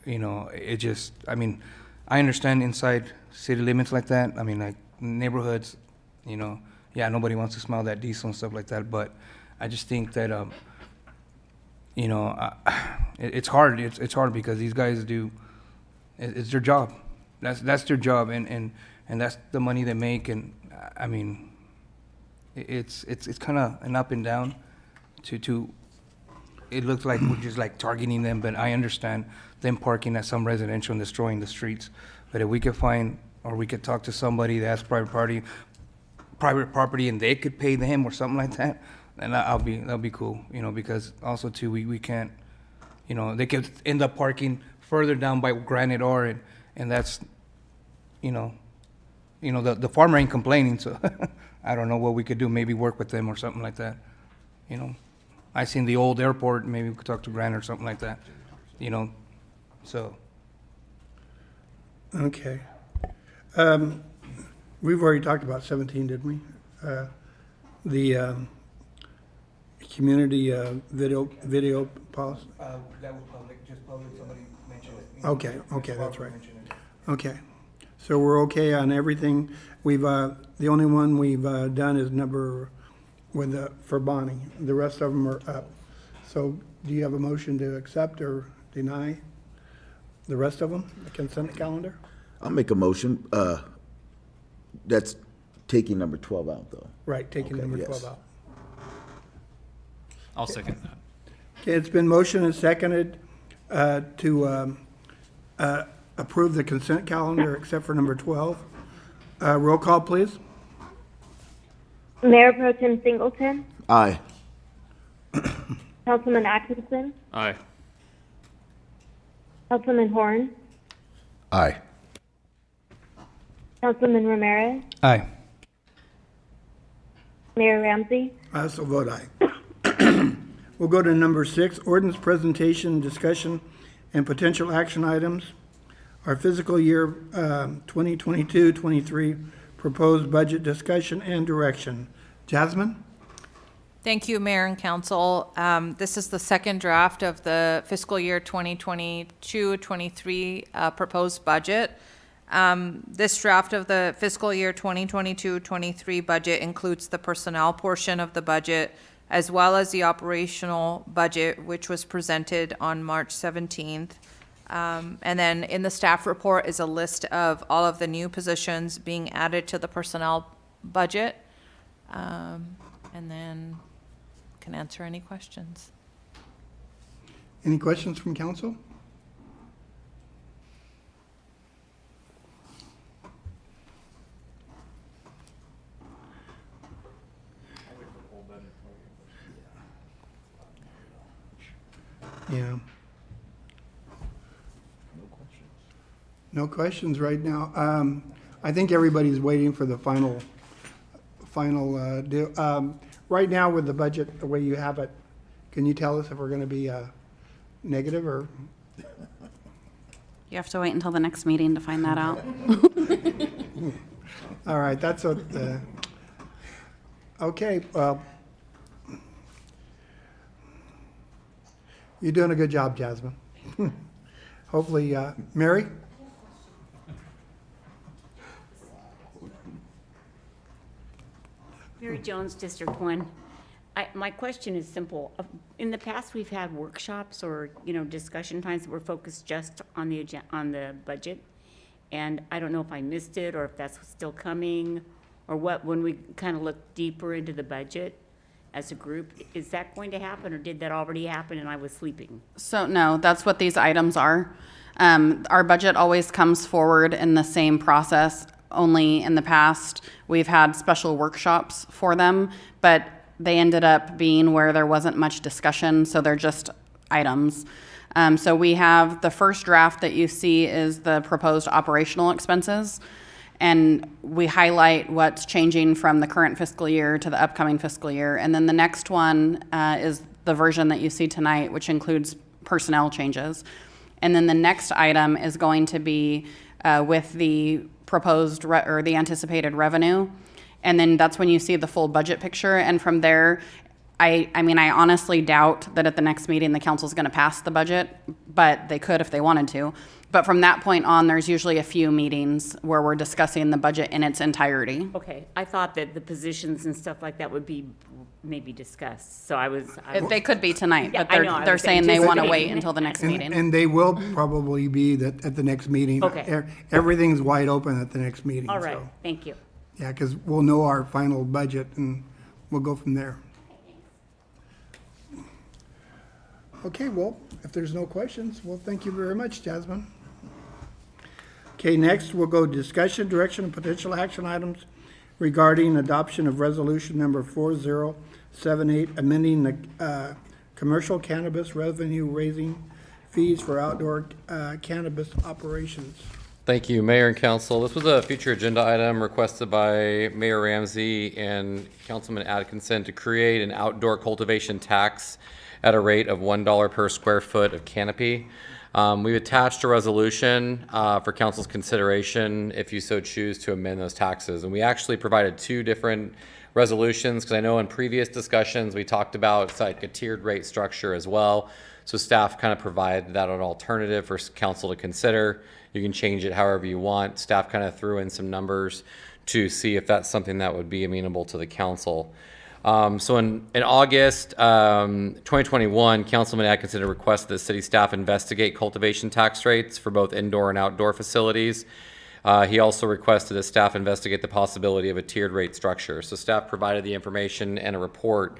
S9: it just, I mean, I understand inside city limits like that, I mean, like neighborhoods, yeah, nobody wants to smell that diesel and stuff like that, but I just think that, it's hard. It's hard because these guys do. It's their job. That's their job, and that's the money they make. And I mean, it's kind of an up and down. It looks like we're just like targeting them, but I understand them parking at some residential and destroying the streets. But if we could find, or we could talk to somebody that has private property, and they could pay them or something like that, then that'll be cool. Because also too, we can't. They could end up parking further down by Granite Ore, and that's, the farmer ain't complaining, so I don't know what we could do, maybe work with them or something like that, I seen the old airport, maybe we could talk to Granite or something like that, so.
S1: Okay. We've already talked about 17, didn't we? The community video policy.
S9: That was public, just public, somebody mentioned it.
S1: Okay, that's right. Okay, so we're okay on everything. We've, the only one we've done is number, for Bonnie. The rest of them are up. So do you have a motion to accept or deny the rest of them, the consent calendar?
S5: I'll make a motion. That's taking number 12 out, though.
S1: Right, taking
S5: Okay,
S1: number
S5: yes.
S1: 12 out.
S4: I'll second that.
S1: Okay, it's been motioned and seconded to approve the consent calendar except for number 12. Roll call, please.
S6: Mayor Pro Tem Singleton,
S5: Aye.
S6: Councilman Atkinson,
S4: Aye.
S6: Councilman Horn,
S13: Aye.
S6: Councilman Ramirez,
S9: Aye.
S6: Mayor Ramsey.
S1: I also vote aye. We'll go to number 6, ordinance presentation, discussion, and potential action items. Our fiscal year 2022-23 proposed budget discussion and direction. Jasmine?
S15: Thank you, Mayor and Council. This is the second draft of the fiscal year 2022-23 proposed budget. This draft of the fiscal year 2022-23 budget includes the personnel portion of the budget, as well as the operational budget, which was presented on March 17th. And then in the staff report is a list of all of the new positions being added to the personnel budget. And then can answer any questions.
S1: Any questions from council? Yeah. No questions right now. I think everybody's waiting for the final deal. Right now with the budget, the way you have it, can you tell us if we're going to be negative or?
S2: You have to wait until the next meeting to find that out.
S1: All right, that's what, okay, well, you're doing a good job, Jasmine. Hopefully, Mary?
S16: Mary Jones, District 1. My question is simple. In the past, we've had workshops or, discussion times that were focused just on the budget. And I don't know if I missed it or if that's still coming or what, when we kind of look deeper into the budget as a group. Is that going to happen or did that already happen and I was sleeping?
S2: So no, that's what these items are. Our budget always comes forward in the same process. Only in the past, we've had special workshops for them, but they ended up being where there wasn't much discussion, so they're just items. So we have the first draft that you see is the proposed operational expenses, and we highlight what's changing from the current fiscal year to the upcoming fiscal year. And then the next one is the version that you see tonight, which includes personnel changes. And then the next item is going to be with the proposed or the anticipated revenue. And then that's when you see the full budget picture. And from there, I mean, I honestly doubt that at the next meeting, the council's going to pass the budget, but they could if they wanted to. But from that point on, there's usually a few meetings where we're discussing the budget in its entirety.
S16: Okay, I thought that the positions and stuff like that would be maybe discussed. So
S2: They could be tonight,
S16: Yeah,
S2: but
S16: I know, I
S2: they're
S16: was
S2: saying they want to
S16: anticipating.
S2: wait until the next meeting.
S1: And they will probably be at the next meeting.
S16: Okay.
S1: Everything's wide open at the next meeting.
S16: All right,
S1: so.
S16: thank you.
S1: Yeah, because we'll know our final budget and we'll go from there. Okay, well, if there's no questions, well, thank you very much, Jasmine. Okay, next we'll go discussion, direction, and potential action items regarding adoption of resolution number 4078, amending the commercial cannabis revenue raising fees for outdoor cannabis operations.
S3: Thank you, Mayor and Council. This was a future agenda item requested by Mayor Ramsey and Councilman Atkinson to create an outdoor cultivation tax at a rate of $1 per square foot of canopy. We've attached a resolution for council's consideration if you so choose to amend those taxes. And we actually provided two different resolutions because I know in previous discussions we talked about it's like a tiered rate structure as well. So staff kind of provided that an alternative for council to consider. You can change it however you want. Staff kind of threw in some numbers to see if that's something that would be amenable to the council. So in August 2021, Councilman Atkinson requested that city staff investigate cultivation tax rates for both indoor and outdoor facilities. He also requested that staff investigate the possibility of a tiered rate structure. So staff provided the information and a report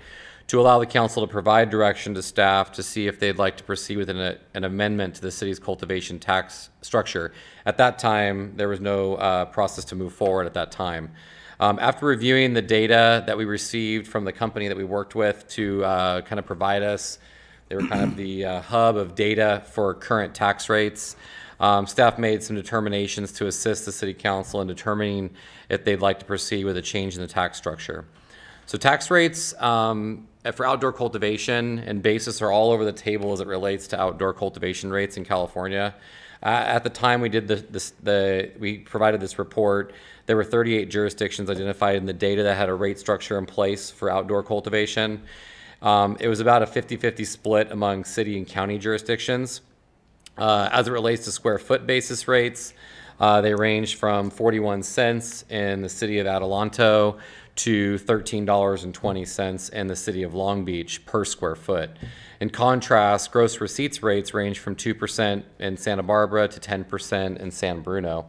S3: to allow the council to provide direction to staff to see if they'd like to proceed with an amendment to the city's cultivation tax structure. At that time, there was no process to move forward at that time. After reviewing the data that we received from the company that we worked with to kind of provide us, they were kind of the hub of data for current tax rates. Staff made some determinations to assist the city council in determining if they'd like to proceed with a change in the tax structure. So tax rates for outdoor cultivation and basis are all over the table as it relates to outdoor cultivation rates in California. At the time we did we provided this report, there were 38 jurisdictions identified in the data that had a rate structure in place for outdoor cultivation. It was about a 50-50 split among city and county jurisdictions. As it relates to square foot basis rates, They range from 41 cents in the city of Adelanto to $13.20 in the city of Long Beach per square foot. In contrast, gross receipts rates range from 2% in Santa Barbara to 10% in San Bruno.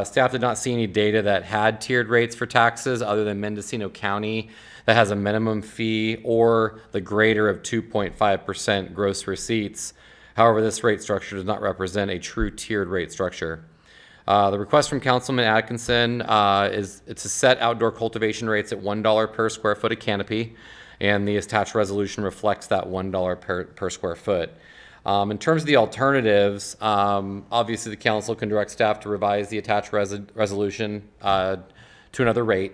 S3: Staff did not see any data that had tiered rates for taxes other than Mendocino County that has a minimum fee or the greater of 2.5% gross receipts. However, this rate structure does not represent a true tiered rate structure. The request from Councilman Atkinson is to set outdoor cultivation rates at $1 per square foot of canopy, and the attached resolution reflects that $1 per square foot. In terms of the alternatives, obviously the council can direct staff to revise the attached resolution to another rate.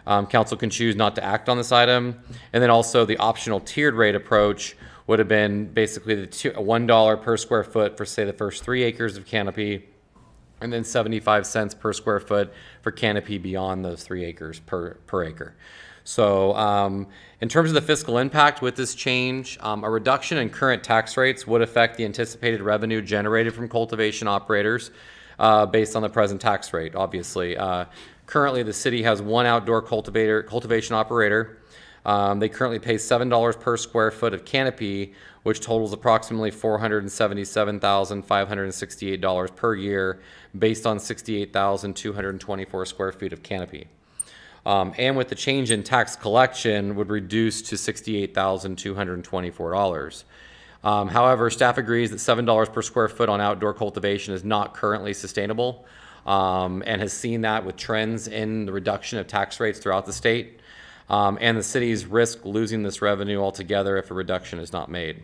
S3: Council can choose not to act on this item, and then also the optional tiered rate approach would have been basically the $1 per square foot for, say, the first 3 acres of canopy, and then 75 cents per square foot for canopy beyond those 3 acres per acre. So in terms of the fiscal impact with this change, a reduction in current tax rates would affect the anticipated revenue generated from cultivation operators based on the present tax rate, obviously. Currently, the city has 1 outdoor cultivation operator. They currently pay $7 per square foot of canopy, which totals approximately $477,568 per year based on 68,224 square feet of canopy. And with the change in tax collection would reduce to $68,224. However, staff agrees that $7 per square foot on outdoor cultivation is not currently sustainable and has seen that with trends in the reduction of tax rates throughout the state. And the cities risk losing this revenue altogether if a reduction is not made.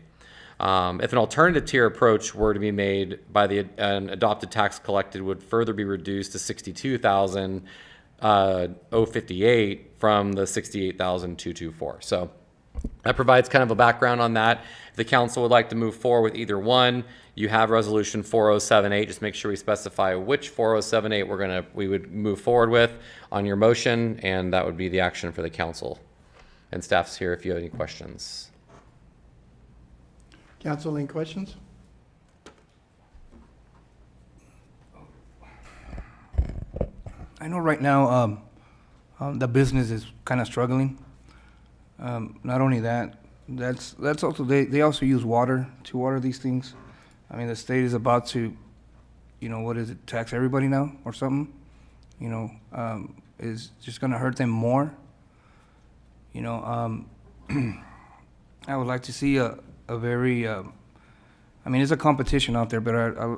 S3: If an alternative tier approach were to be made by an adopted tax collected would further be reduced to $62,058 from the $68,224. So that provides kind of a background on that. If the council would like to move forward with either one, you have resolution 4078. Just make sure we specify which 4078 we would move forward with on your motion, and that would be the action for the council. And staff's here if you have any questions.
S1: Council, any questions?
S9: I know right now the business is kind of struggling. Not only that, that's also they also use water to water these things. I mean, the state is about to, what is it, tax everybody now or something? Is just going to hurt them more. I would like to see a very, I mean, it's a competition out there, but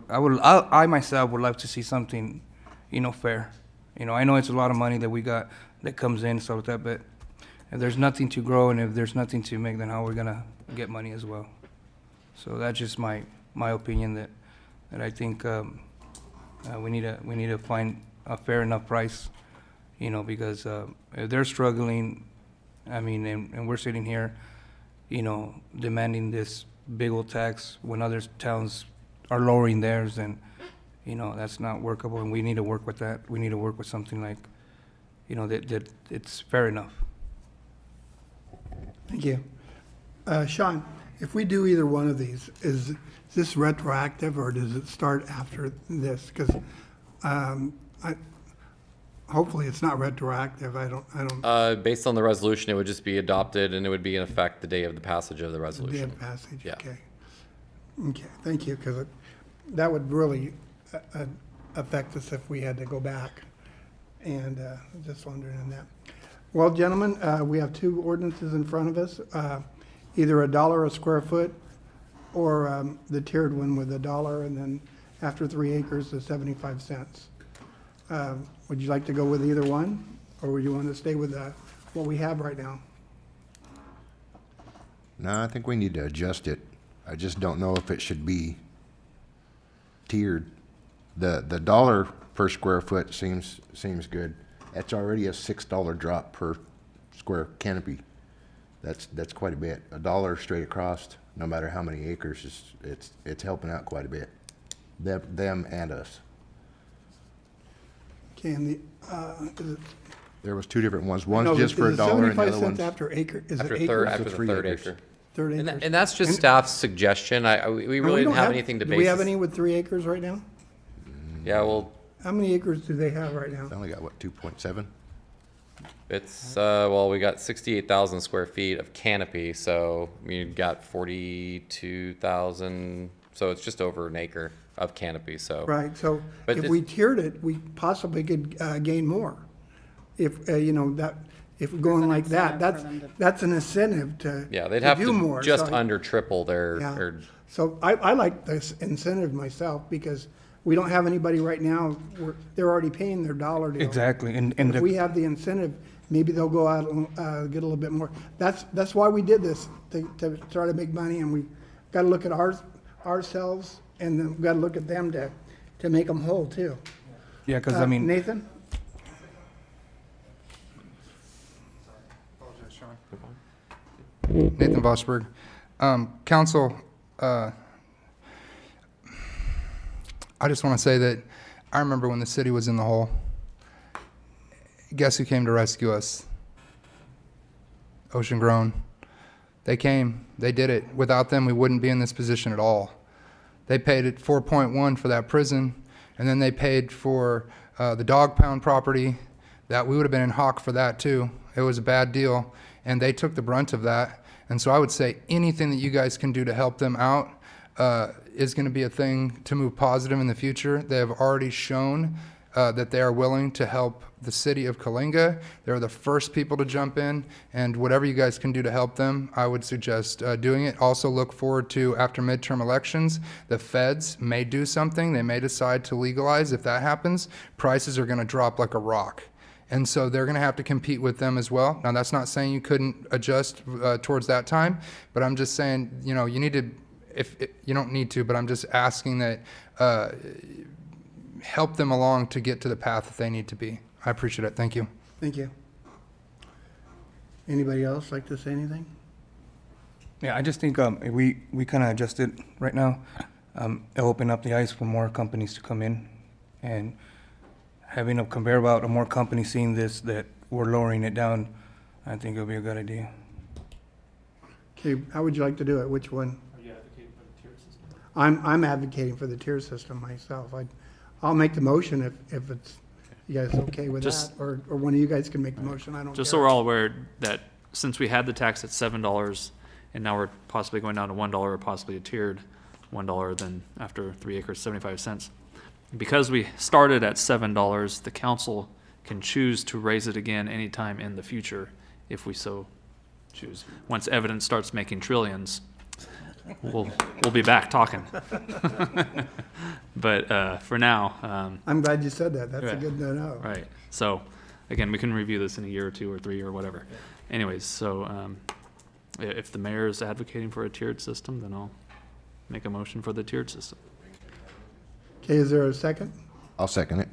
S9: I myself would like to see something, fair. I know it's a lot of money that we got that comes in, so that, but if there's nothing to grow and if there's nothing to make, then how are we gonna get money as well? So that's just my opinion that I think we need to find a fair enough price, because if they're struggling, I mean, and we're sitting here, demanding this big old tax when other towns are lowering theirs, and that's not workable, and we need to work with that. We need to work with something like, that it's fair enough.
S1: Thank you. Sean, if we do either one of these, is this retroactive or does it start after this? Because hopefully it's not retroactive. I don't.
S3: Based on the resolution, it would just be adopted and it would be in effect the day of the passage of the resolution.
S1: The day of passage.
S3: Yeah.
S1: Okay. Okay. Thank you, because that would really affect us if we had to go back. And just wondering on that. Well, gentlemen, we have 2 ordinances in front of us. Either $1 a square foot, or the tiered one with $1, and then after 3 acres, the 75 cents. Would you like to go with either one, or would you want to stay with what we have right now?
S13: No, I think we need to adjust it. I just don't know if it should be tiered. The $1 per square foot seems good. That's already a $6 drop per square canopy. That's quite a bit. $1 straight across, no matter how many acres, it's helping out quite a bit. Them and us.
S1: Okay, and
S13: there was 2 different ones. One's just for $1 and the other
S1: 75 cents
S13: one's
S1: after acre. Is
S3: After
S1: it
S3: third,
S1: acres?
S3: after the
S13: 3
S3: third
S13: acres.
S3: acre.
S1: 3 acres.
S3: And that's just staff's suggestion. We really didn't have anything to base.
S1: Do we have any with 3 acres right now?
S3: Yeah, well,
S1: How many acres do they have right now?
S13: They only got, what, 2.7?
S3: It's, well, we got 68,000 square feet of canopy, so we got 42,000, so it's just over an acre of canopy, so.
S1: Right, so
S3: But
S1: if
S3: this-
S1: we tiered it, we possibly could gain more. If, you know, that, if we're going like that, that's an incentive to
S3: Yeah, they'd have
S1: do
S3: to
S1: more.
S3: just
S1: So-
S3: under triple their,
S1: Yeah.
S3: or,
S1: So I like this incentive myself because we don't have anybody right now, they're already paying their dollar deal.
S9: Exactly, and
S1: If we have the incentive, maybe they'll go out and get a little bit more. That's why we did this, to try to make money, and we got to look at ourselves, and then we got to look at them to make them whole too.
S9: yeah, because I mean,
S1: Nathan?
S8: Nathan Vosberg. Council, I just want to say that I remember when the city was in the hole. Guess who came to rescue us? Ocean Grown. They came. They did it. Without them, we wouldn't be in this position at all. They paid at 4.1 for that prison, and then they paid for the dog pound property. That we would have been in hock for that too. It was a bad deal, and they took the brunt of that. And so I would say anything that you guys can do to help them out is going to be a thing to move positive in the future. They have already shown that they are willing to help the city of Kolinga. They're the first people to jump in, and whatever you guys can do to help them, I would suggest doing it. Also look forward to, after midterm elections, the feds may do something. They may decide to legalize. If that happens, prices are going to drop like a rock. And so they're going to have to compete with them as well. Now, that's not saying you couldn't adjust towards that time, but I'm just saying, you know, you need to, you don't need to, but I'm just asking that help them along to get to the path that they need to be. I appreciate it. Thank you.
S1: Thank you. Anybody else like to say anything?
S9: yeah, I just think if we kind of adjust it right now, it'll open up the eyes for more companies to come in, and having a conveyor belt of more companies seeing this, that we're lowering it down, I think it'll be a good idea.
S1: Okay, how would you like to do it? Which one?
S4: Are you advocating for the tier system?
S1: I'm advocating for the tier system myself. I'll make the motion if it's, you guys okay with
S4: Just-
S1: that? Or one of you guys can make the motion, I don't care.
S4: Just so we're all aware that since we had the tax at $7 and now we're possibly going down to $1 or possibly a tiered $1, then after 3 acres, 75 cents. Because we started at $7, the council can choose to raise it again anytime in the future if we so choose. Once evidence starts making trillions, we'll be back talking. But for now,
S1: I'm glad you said that. That's a
S4: Right.
S1: good to know.
S4: right. So again, we can review this in a year or 2 or 3 or whatever. Anyways, so if the mayor is advocating for a tiered system, then I'll make a motion for the tiered system.
S1: Okay, is there a second?
S13: I'll second it.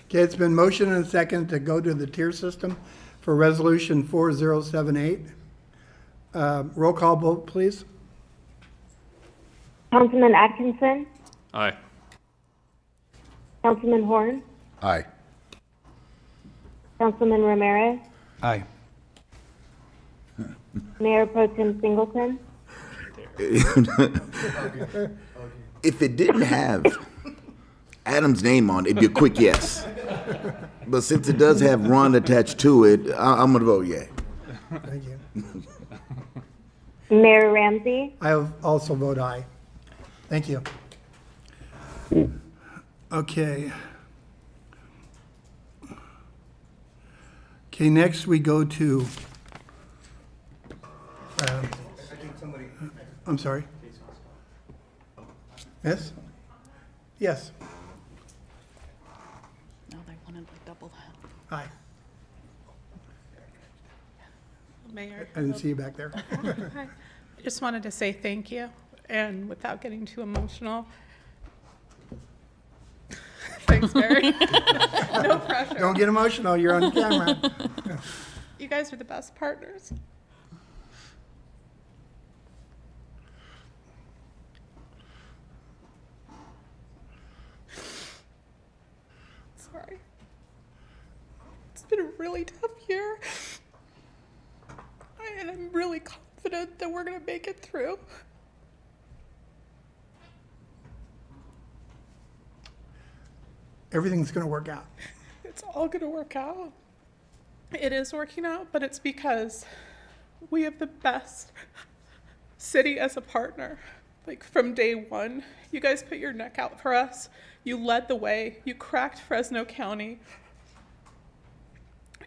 S1: Okay, it's been motion and second to go to the tier system for resolution 4078. Roll call vote, please.
S6: Councilman Atkinson,
S4: Aye.
S6: Councilman Horn,
S13: Aye.
S6: Councilman Ramirez,
S9: Aye.
S6: Mayor Pro Tem Singleton,
S5: If it didn't have Adam's name on it, it'd be a quick yes. But since it does have Ron attached to it, I'm gonna vote yay.
S1: Thank you.
S6: Mayor Ramsey,
S1: I also vote aye. Thank you. Okay. Okay, next we go to, I'm sorry. Yes? Yes.
S2: No, they wanted like double that.
S1: Aye.
S12: Mayor.
S1: I didn't see you back there.
S12: Hi. I just wanted to say thank you, and without getting too emotional. Thanks, Mary. No pressure.
S1: Don't get emotional, you're on camera.
S12: You guys are the best partners. Sorry. It's been a really tough year. And I'm really confident that we're going to make it through.
S1: everything's going to work out.
S10: It's all going to work out. It is working out, but it's because we have the best city as a partner. Like from day one, you guys put your neck out for us. You led the way. You cracked Fresno County.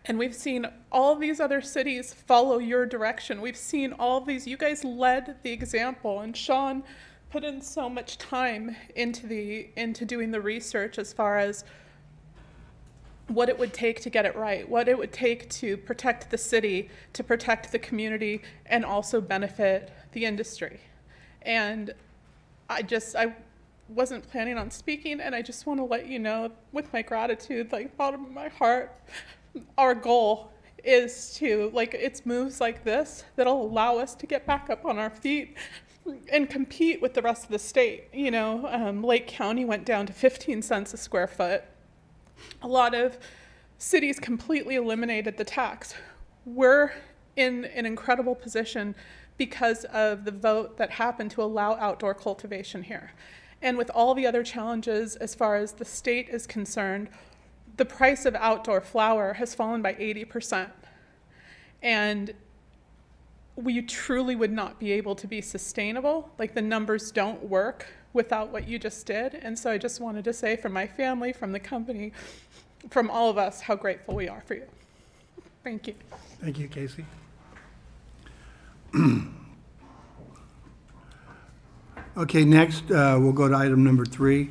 S10: And we've seen all of these other cities follow your direction. We've seen all of these. You guys led the example, and Sean put in so much time into doing the research as far as what it would take to get it right, what it would take to protect the city, to protect the community, and also benefit the industry. And I wasn't planning on speaking, and I just want to let you know, with my gratitude, like bottom of my heart, our goal is to, like, it's moves like this that'll allow us to get back up on our feet and compete with the rest of the state. You know, Lake County went down to 15 cents a square foot. A lot of cities completely eliminated the tax. We're in an incredible position because of the vote that happened to allow outdoor cultivation here. And with all the other challenges as far as the state is concerned, the price of outdoor flower has fallen by 80%. And we truly would not be able to be sustainable. Like, the numbers don't work without what you just did. And so I just wanted to say, from my family, from the company, from all of us, how grateful we are for you. Thank you.
S1: Thank you, Casey. Okay, next we'll go to item number 3.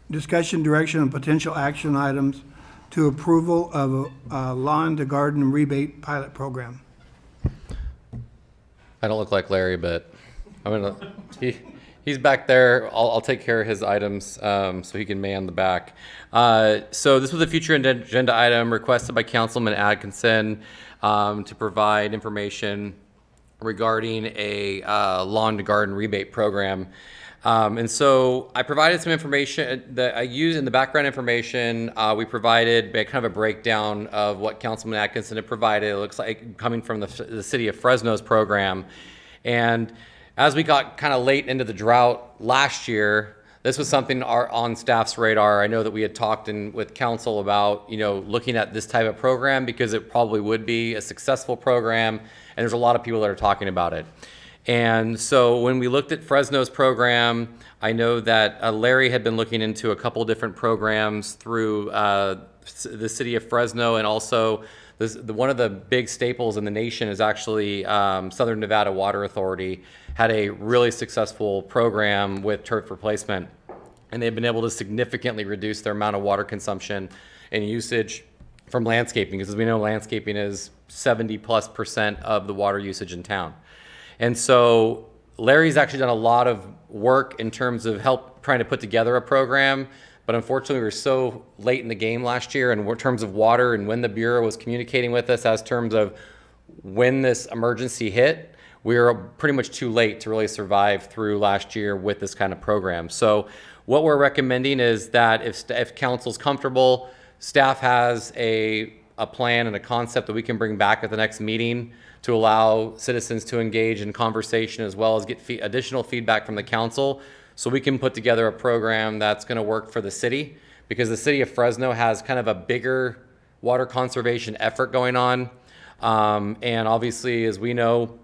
S1: Discussion, direction, and potential action items to approval of a lawn to garden rebate pilot program.
S3: I don't look like Larry, but I'm gonna. He's back there. I'll take care of his items so he can man the back. So this was a future agenda item requested by Councilman Atkinson to provide information regarding a lawn to garden rebate program. And so I provided some information that I used in the background information. We provided kind of a breakdown of what Councilman Atkinson had provided. It looks like coming from the city of Fresno's program. And as we got kind of late into the drought last year, this was something on staff's radar. I know that we had talked with council about, looking at this type of program because it probably would be a successful program. And there's a lot of people that are talking about it. And so when we looked at Fresno's program, I know that Larry had been looking into a couple different programs through the city of Fresno, and also one of the big staples in the nation is actually Southern Nevada Water Authority had a really successful program with turf replacement, and they've been able to significantly reduce their amount of water consumption and usage from landscaping, because as we know, landscaping is 70+% of the water usage in town. And so Larry's actually done a lot of work in terms of trying to put together a program, but unfortunately we were so late in the game last year in terms of water, and when the Bureau was communicating with us as terms of when this emergency hit, we were pretty much too late to really survive through last year with this kind of program. So what we're recommending is that if council's comfortable, staff has a plan and a concept that we can bring back at the next meeting to allow citizens to engage in conversation, as well as get additional feedback from the council, so we can put together a program that's going to work for the city, because the city of Fresno has kind of a bigger water conservation effort going on. And obviously, as we know,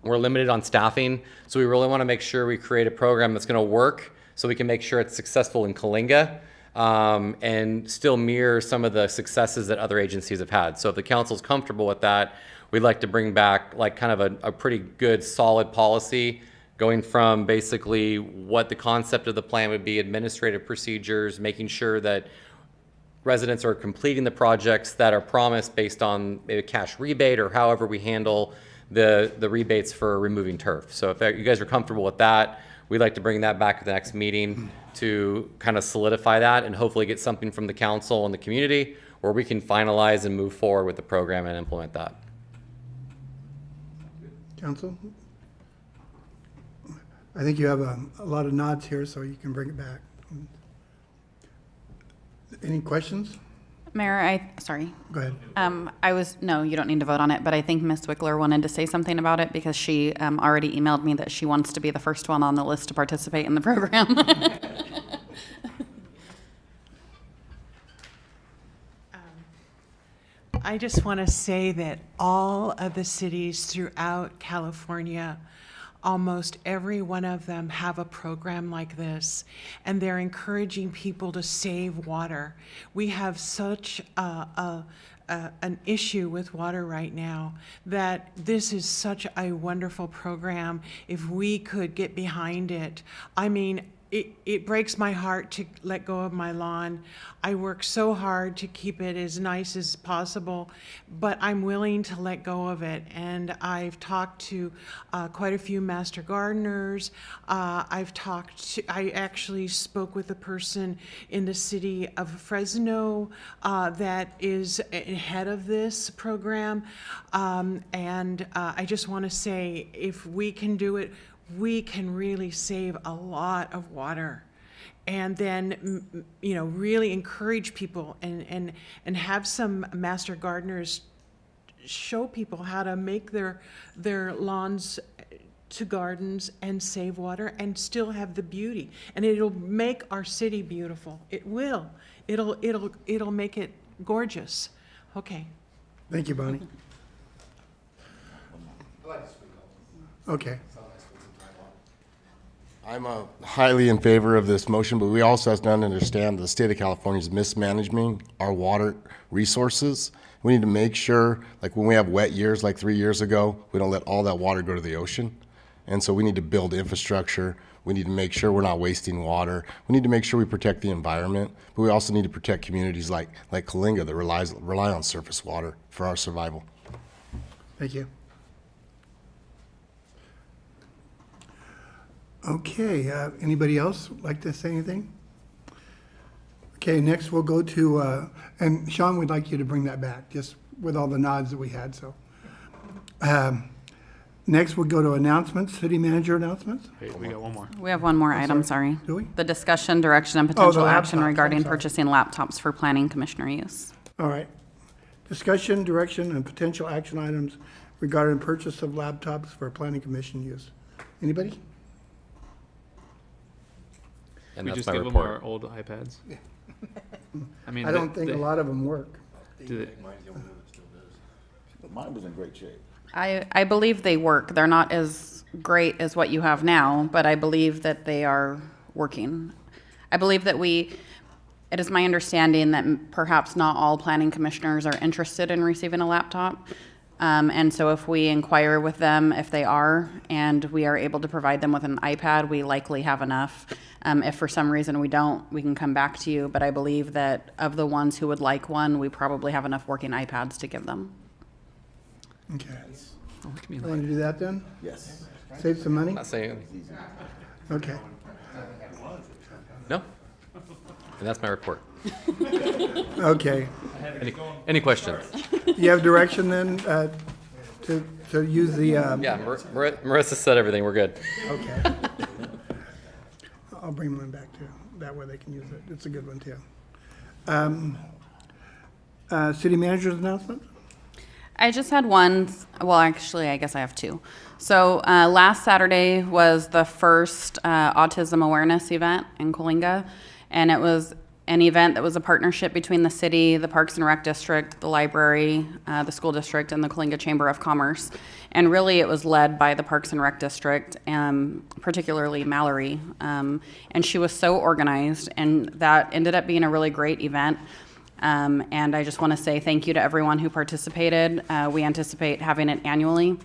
S3: we're limited on staffing, so we really want to make sure we create a program that's going to work so we can make sure it's successful in Kolinga, and still mirror some of the successes that other agencies have had. So if the council's comfortable with that, we'd like to bring back like kind of a pretty good solid policy, going from basically what the concept of the plan would be, administrative procedures, making sure that residents are completing the projects that are promised based on maybe a cash rebate or however we handle the rebates for removing turf. So if you guys are comfortable with that, we'd like to bring that back at the next meeting to kind of solidify that and hopefully get something from the council and the community where we can finalize and move forward with the program and implement that.
S1: Council? I think you have a lot of nods here, so you can bring it back. Any questions?
S2: Mayor, sorry.
S1: Go ahead.
S2: No, you don't need to vote on it, but I think Ms. Wickler wanted to say something about it because she already emailed me that she wants to be the first one on the list to participate in the program.
S12: I just want to say that all of the cities throughout California, almost every one of them have a program like this, and they're encouraging people to save water. We have such an issue with water right now that this is such a wonderful program. If we could get behind it, I mean, it breaks my heart to let go of my lawn. I work so hard to keep it as nice as possible, but I'm willing to let go of it. And I've talked to quite a few master gardeners. I actually spoke with a person in the city of Fresno that is head of this program. And I just want to say, if we can do it, we can really save a lot of water. And then, really encourage people and have some master gardeners show people how to make their lawns to gardens and save water and still have the beauty. And it'll make our city beautiful. It will. It'll make it gorgeous. Okay.
S1: Thank you, Bonnie. Okay.
S17: I'm highly in favor of this motion, but we also have to understand the state of California is mismanaging our water resources. We need to make sure, like when we have wet years like 3 years ago, we don't let all that water go to the ocean. And so we need to build infrastructure. We need to make sure we're not wasting water. We need to make sure we protect the environment, but we also need to protect communities like Kolinga that rely on surface water for our survival.
S1: Thank you. Okay, anybody else like to say anything? Okay, next we'll go to, and Sean, we'd like you to bring that back, just with all the nods that we had, so. Next, we'll go to announcements, city manager announcements.
S4: Wait, we got one more.
S2: We have one more item, sorry.
S1: Do we?
S2: The discussion, direction, and potential action
S1: laptops, I'm
S2: regarding
S1: sorry.
S2: purchasing laptops for planning commissioner use.
S1: All right. Discussion, direction, and potential action items regarding purchase of laptops for planning commission use. Anybody?
S3: And
S4: We
S3: that's
S4: just
S3: my
S4: give them
S3: report.
S4: our old iPads. I mean,
S1: I don't think a lot of them work.
S4: do they,
S5: Mine was in great shape.
S2: I believe they work. They're not as great as what you have now, but I believe that they are working. I believe that it is my understanding that perhaps not all planning commissioners are interested in receiving a laptop. And so if we inquire with them, if they are, and we are able to provide them with an iPad, we likely have enough. If for some reason we don't, we can come back to you. But I believe that of the ones who would like one, we probably have enough working iPads to give them.
S1: Okay.
S4: oh, look at me
S1: You
S4: like-
S1: want to do that then?
S5: Yes.
S1: Save some money?
S3: Not saying,
S1: Okay.
S3: no. And that's my report.
S1: Okay.
S3: Any questions?
S1: You have direction then to use the,
S3: Yeah, Marissa said everything. We're good.
S1: okay. I'll bring mine back too. That way they can use it. It's a good one too. City manager's announcement?
S2: I just had one, well, actually, I guess I have two. So last Saturday was the first autism awareness event in Kolinga, and it was an event that was a partnership between the city, the Parks and Rec District, the library, the school district, and the Kolinga Chamber of Commerce. And really, it was led by the Parks and Rec District, particularly Mallory. And she was so organized, and that ended up being a really great event. And I just want to say thank you to everyone who participated. We anticipate having it annually.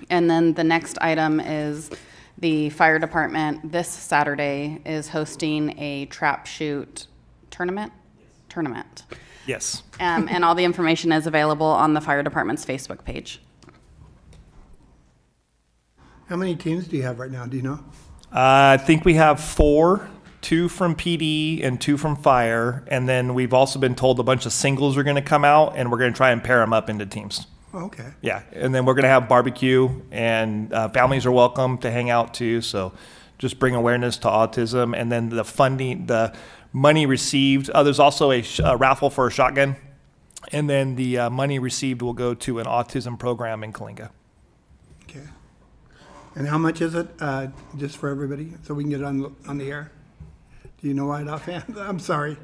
S2: And then the next item is the fire department this Saturday is hosting a trap shoot tournament.
S18: Yes.
S2: And all the information is available on the fire department's Facebook page.
S1: How many teams do you have right now? Do you know?
S18: I think we have 4, 2 from PD and 2 from fire. And then we've also been told a bunch of singles are going to come out, and we're going to try and pair them up into teams.
S1: Oh, okay.
S18: Yeah. And then we're going to have barbecue, and families are welcome to hang out too. So just bring awareness to autism. And then the funding, the money received, there's also a raffle for a shotgun. And then the money received will go to an autism program in Kolinga.
S1: Okay. And how much is it, just for everybody, so we can get it on the air? Do you know right offhand? I'm sorry.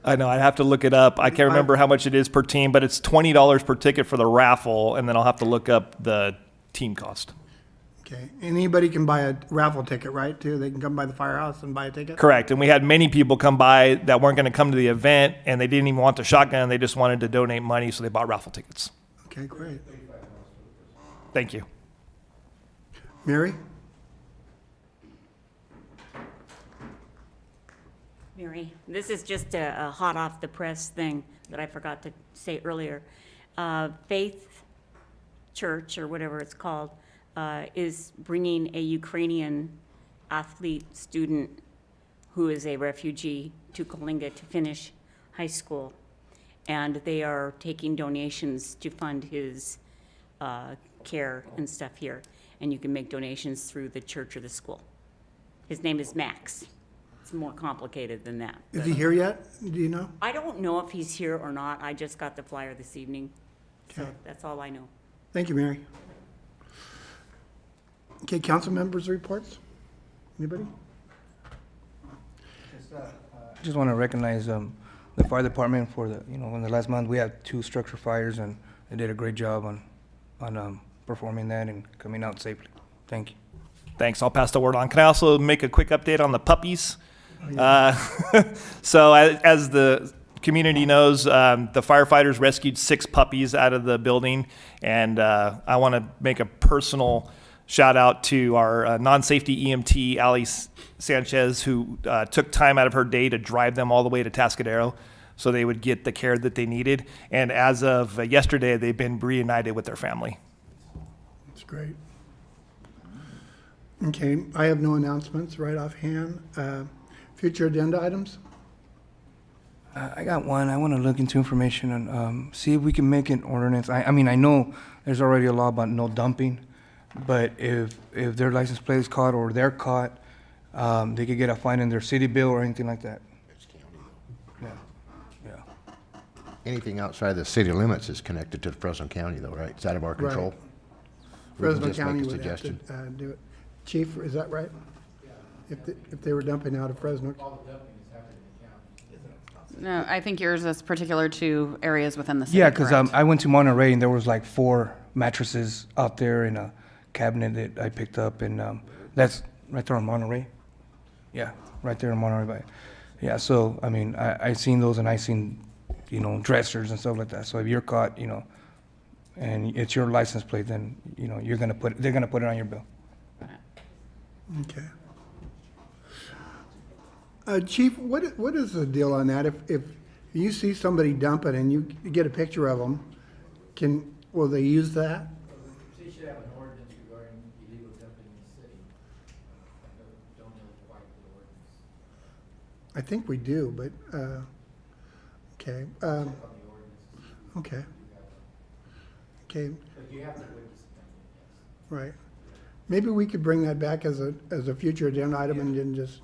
S18: I know, I'd have to look it up. I can't remember how much it is per team, but it's $20 per ticket for the raffle, and then I'll have to look up the team cost.
S1: Okay, anybody can buy a raffle ticket, right, too? They can come by the firehouse and buy a ticket?
S18: Correct, and we had many people come by that weren't going to come to the event, and they didn't even want the shotgun, they just wanted to donate money, so they bought raffle tickets.
S1: Okay, great.
S18: Thank you.
S1: Mary?
S16: Mary, this is just a hot off the press thing that I forgot to say earlier. Faith Church, or whatever it's called, is bringing a Ukrainian athlete student who is a refugee to Kolinga to finish high school. And they are taking donations to fund his care and stuff here. And you can make donations through the church or the school. His name is Max. It's more complicated than that.
S1: Is he here yet? Do you know?
S16: I don't know if he's here or not. I just got the flyer this evening. So
S1: Okay.
S16: that's all I know.
S1: Thank you, Mary. Okay, council members' reports? Anybody?
S9: Just want to recognize the fire department for in the last month, we had 2 structure fires, and they did a great job on performing that and coming out safely. Thank you.
S18: Thanks, I'll pass the word on. Can I also make a quick update on the puppies? So as the community knows, the firefighters rescued 6 puppies out of the building, and I want to make a personal shout out to our non-safety EMT, Ali Sanchez, who took time out of her day to drive them all the way to Tascadero so they would get the care that they needed. And as of yesterday, they've been reunited with their family.
S1: That's great. Okay, I have no announcements right offhand. Future agenda items?
S9: I got one. I want to look into information and see if we can make an ordinance. I mean, I know there's already a law about no dumping, but if their license plate is caught or they're caught, they could get a fine in their city bill or anything like that. Yeah.
S13: Anything outside the city limits is connected to Fresno County though, right? It's out of our control. We can
S1: Fresno
S13: just make
S1: County
S13: a
S1: would have to
S13: suggestion.
S1: do it. Chief, is that right? If they were dumping out of Fresno?
S2: No, I think yours is particular to areas within the city.
S9: Yeah, because
S2: correct?
S9: I went to Monterey and there was like 4 mattresses out there in a cabinet that I picked up, and that's right there on Monterey. Yeah, right there in Monterey. But yeah, so I mean, I seen those, and I seen dressers and stuff like that. So if you're caught, and it's your license plate, then they're gonna put it on your bill.
S1: Okay. Chief, what is the deal on that? If you see somebody dump it and you get a picture of them, will they use that?
S19: So you should have an ordinance regarding illegal dumping in the city. I don't know quite the ordinance.
S1: I think we do, but, okay. Okay. Okay.
S19: But you have to witness it.
S1: Right. Maybe we could bring that back as a future agenda item and then just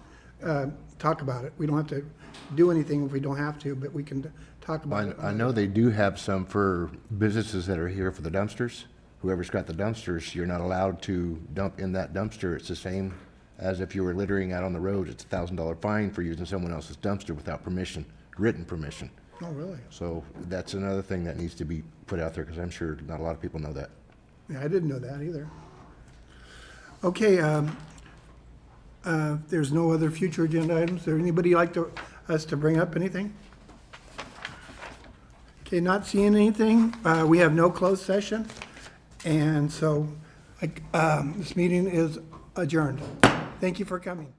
S1: talk about it. We don't have to do anything if we don't have to, but we can talk about it.
S13: I know they do have some for businesses that are here for the dumpsters. Whoever's got the dumpsters, you're not allowed to dump in that dumpster. It's the same as if you were littering out on the road. It's a $1,000 fine for using someone else's dumpster without permission, written permission.
S1: Oh, really?
S13: So that's another thing that needs to be put out there, because I'm sure not a lot of people know that.
S1: Yeah, I didn't know that either. Okay, there's no other future agenda items. Is there anybody like us to bring up anything? Okay, not seeing anything. We have no closed session. And so this meeting is adjourned. Thank you for coming.